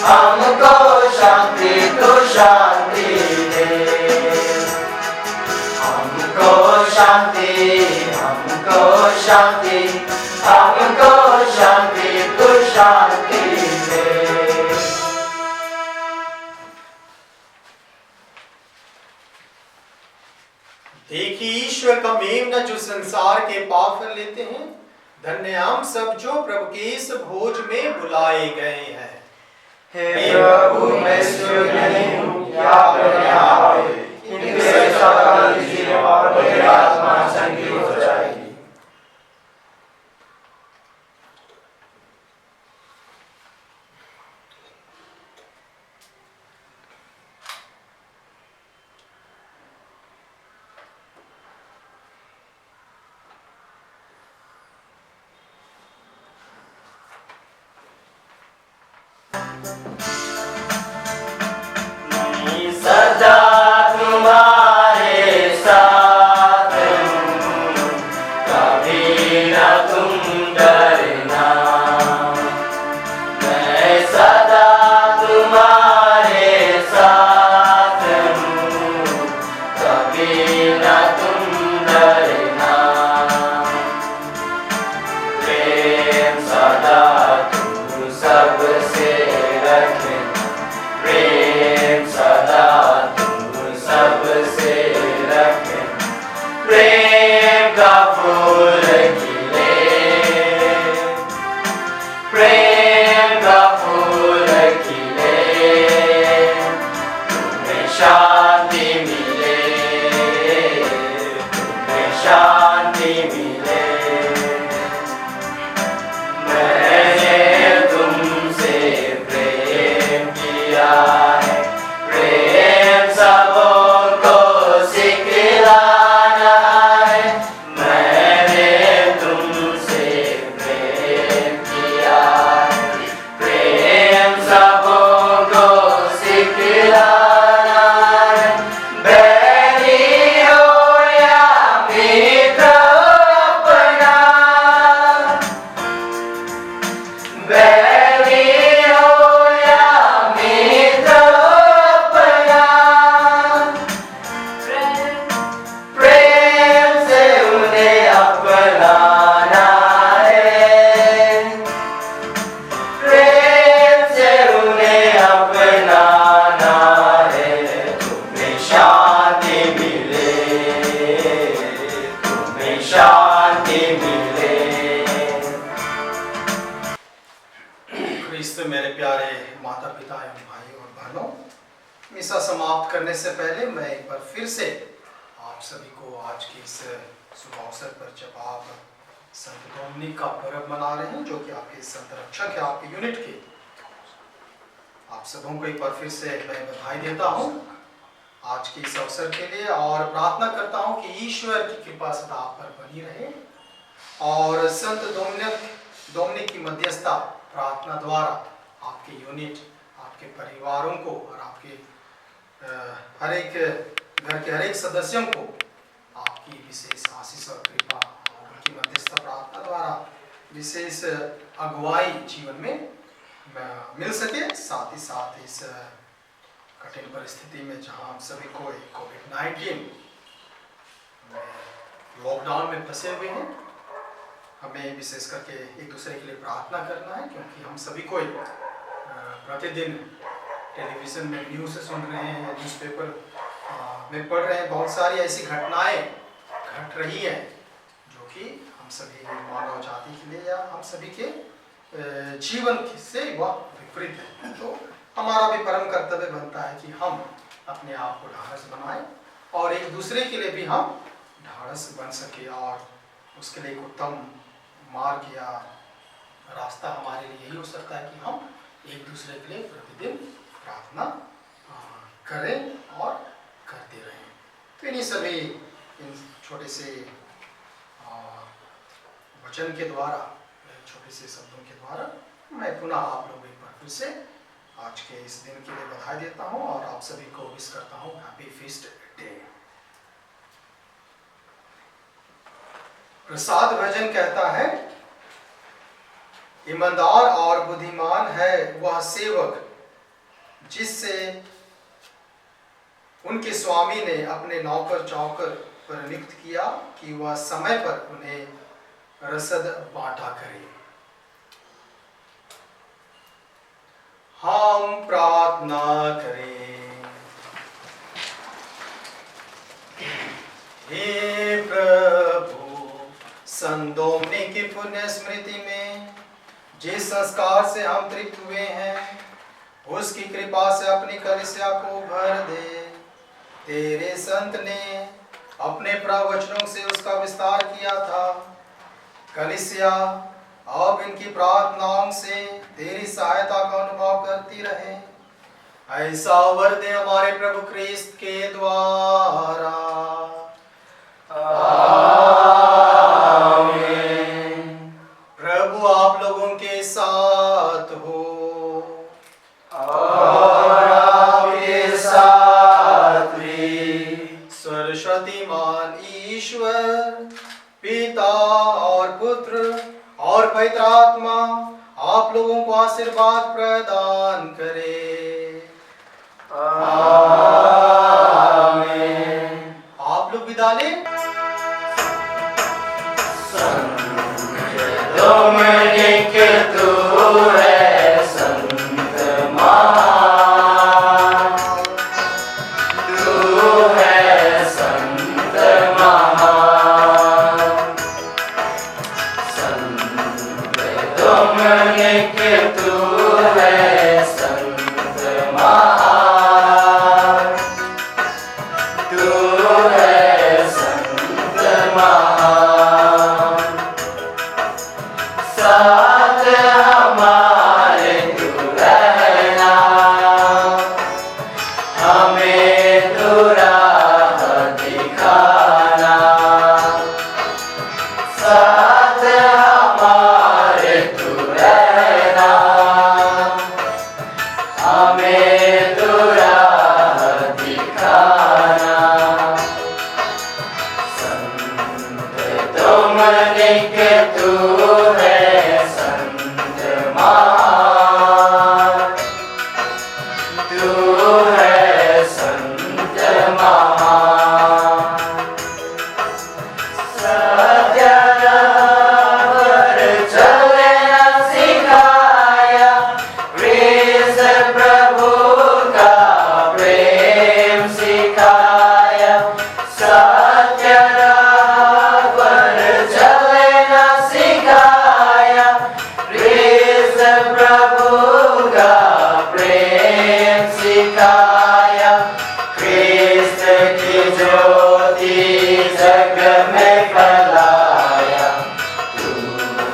हमको शांति तू शांति दे। हमको शांति, हमको शांति, हमको शांति तू शांति दे। देखिए, ईश्वर का मेमना जो संसार के पाप कर लेते हैं। धन्य हम सब जो प्रभु के इस भोज में बुलाए गए हैं। हे प्रभु, मैं योग्य नहीं हूँ कि आप मेरे यहाँ आए, किंतु ऐसा कर दीजिए और मेरी आत्मा चंगी हो जाएगी। प्यारे भाइयों और बहनों, मिसा समाप्त करने से पहले मैं एक बार फिर से आप सभी को आज के इस शुभ अवसर पर, जब आप संत डोमिनिक का पर्व मना रहे हैं, जो कि आपके संत रक्षक है आपके यूनिट के, आप सबों को एक बार फिर से मैं बधाई देता हूँ आज के इस अवसर के लिए, और प्रार्थना करता हूँ कि ईश्वर की कृपा सदा आप पर बनी रहे और संत डोमिनिक की मध्यस्थता प्रार्थना द्वारा आपके यूनिट, आपके परिवारों को और आपके हर एक घर के हर एक सदस्यों को आपकी विशेष आशीष और कृपा और उनकी मध्यस्थता प्रार्थना द्वारा विशेष अगुवाई जीवन में मिल सके। साथ ही साथ इस कठिन परिस्थिति में जहां हम सभी को कोविड-19 लॉकडाउन में फंसे हुए हैं, हमें विशेष करके एक दूसरे के लिए प्रार्थना करना है, क्योंकि हम सभी को प्रतिदिन टेलीविज़न में न्यूज़ सुन रहे हैं, न्यूज़पेपर में पढ़ रहे हैं, बहुत सारी ऐसी घटनाएं घट रही हैं जो कि हम सभी मानव जाति के लिए या हम सभी के जीवन से वह विपरीत है। तो हमारा भी परम कर्तव्य बनता है कि हम अपने आप को ढाढ़स बनाएं और एक दूसरे के लिए भी हम ढाढ़स बन सके, और उसके लिए एक उत्तम मार्ग या रास्ता हमारे लिए यही हो सकता है कि हम एक दूसरे के लिए प्रतिदिन प्रार्थना करें और करते रहें। तो इन्हीं सभी इन छोटे से वचन के द्वारा, छोटे से शब्दों के द्वारा मैं पुनः आप लोगों एक बार फिर से आज के इस दिन के लिए बधाई देता हूं और आप सभी को विश करता हूं हैप्पी फीस्ट डे। प्रसाद भजन कहता है, ईमानदार और बुद्धिमान है वह सेवक जिससे उनके स्वामी ने अपने नौकर चाकर पर नियुक्त किया कि वह समय पर उन्हें रसद बांटा करे। हम प्रार्थना करें। हे प्रभु, संत डोमिनिक की पुण्य स्मृति में जिस संस्कार से हम तृप्त हुए हैं, उसकी कृपा से अपनी कलीसिया को भर दे। तेरे संत ने अपने प्रवचनों से उसका विस्तार किया था। कलीसिया अब इनकी प्रार्थनाओं से तेरी सहायता का अनुभव करती रहे। ऐसा वर दे हमारे प्रभु क्रिस्त के द्वारा। आमीन। प्रभु आप लोगों के साथ हो और आपके साथ भी। सर्वशक्तिमान ईश्वर पिता और पुत्र और पवित्र आत्मा आप लोगों को आशीर्वाद प्रदान करे। आमीन। आप लोग विदा लें। सिखाया, ख्रिस्त की ज्योति जग में फैलाया, तू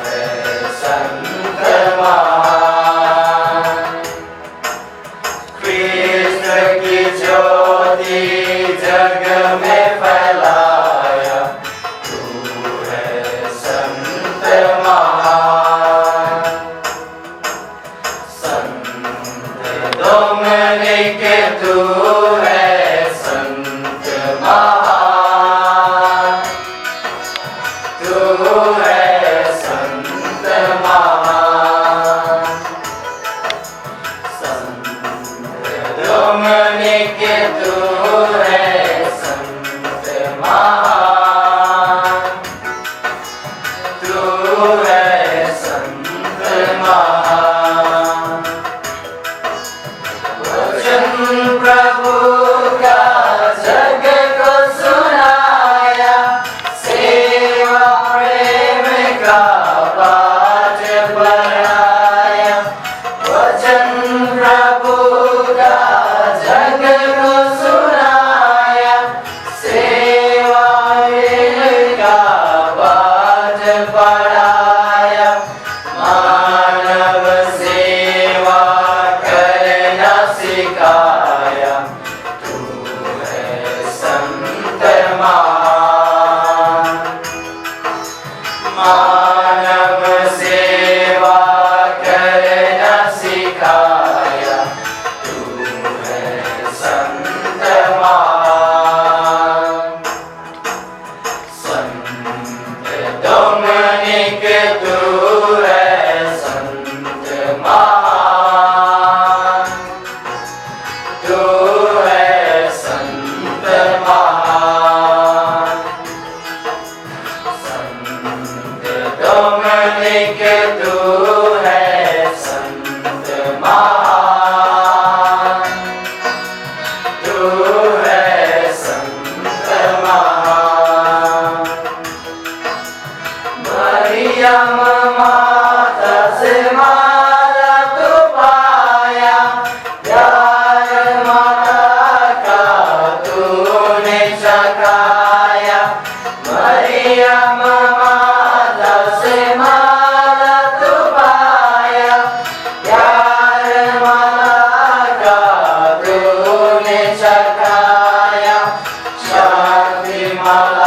है संत महान। ख्रिस्त की ज्योति जग में फैलाया, तू है संत महान। संत डोमिनिक तू है संत महान, तू है संत महान। संत डोमिनिक तू है संत महान, तू है संत महान। वचन प्रभु का जग को सुनाया, सेवा प्रेम का पाठ पढ़ाया। वचन प्रभु का जग को सुनाया, सेवा प्रेम का पाठ पढ़ाया। मानव सेवा करना सिखाया, तू है संत महान। मानव सेवा करना सिखाया, तू है संत महान। संत डोमिनिक तू है संत महान, तू है संत महान। संत डोमिनिक तू है संत महान, तू है संत महान। मरियम माता से माला तू पाया, प्यार माता का तूने चखाया। मरियम माता से माला तू पाया, प्यार माता का तूने चखाया। शांति माला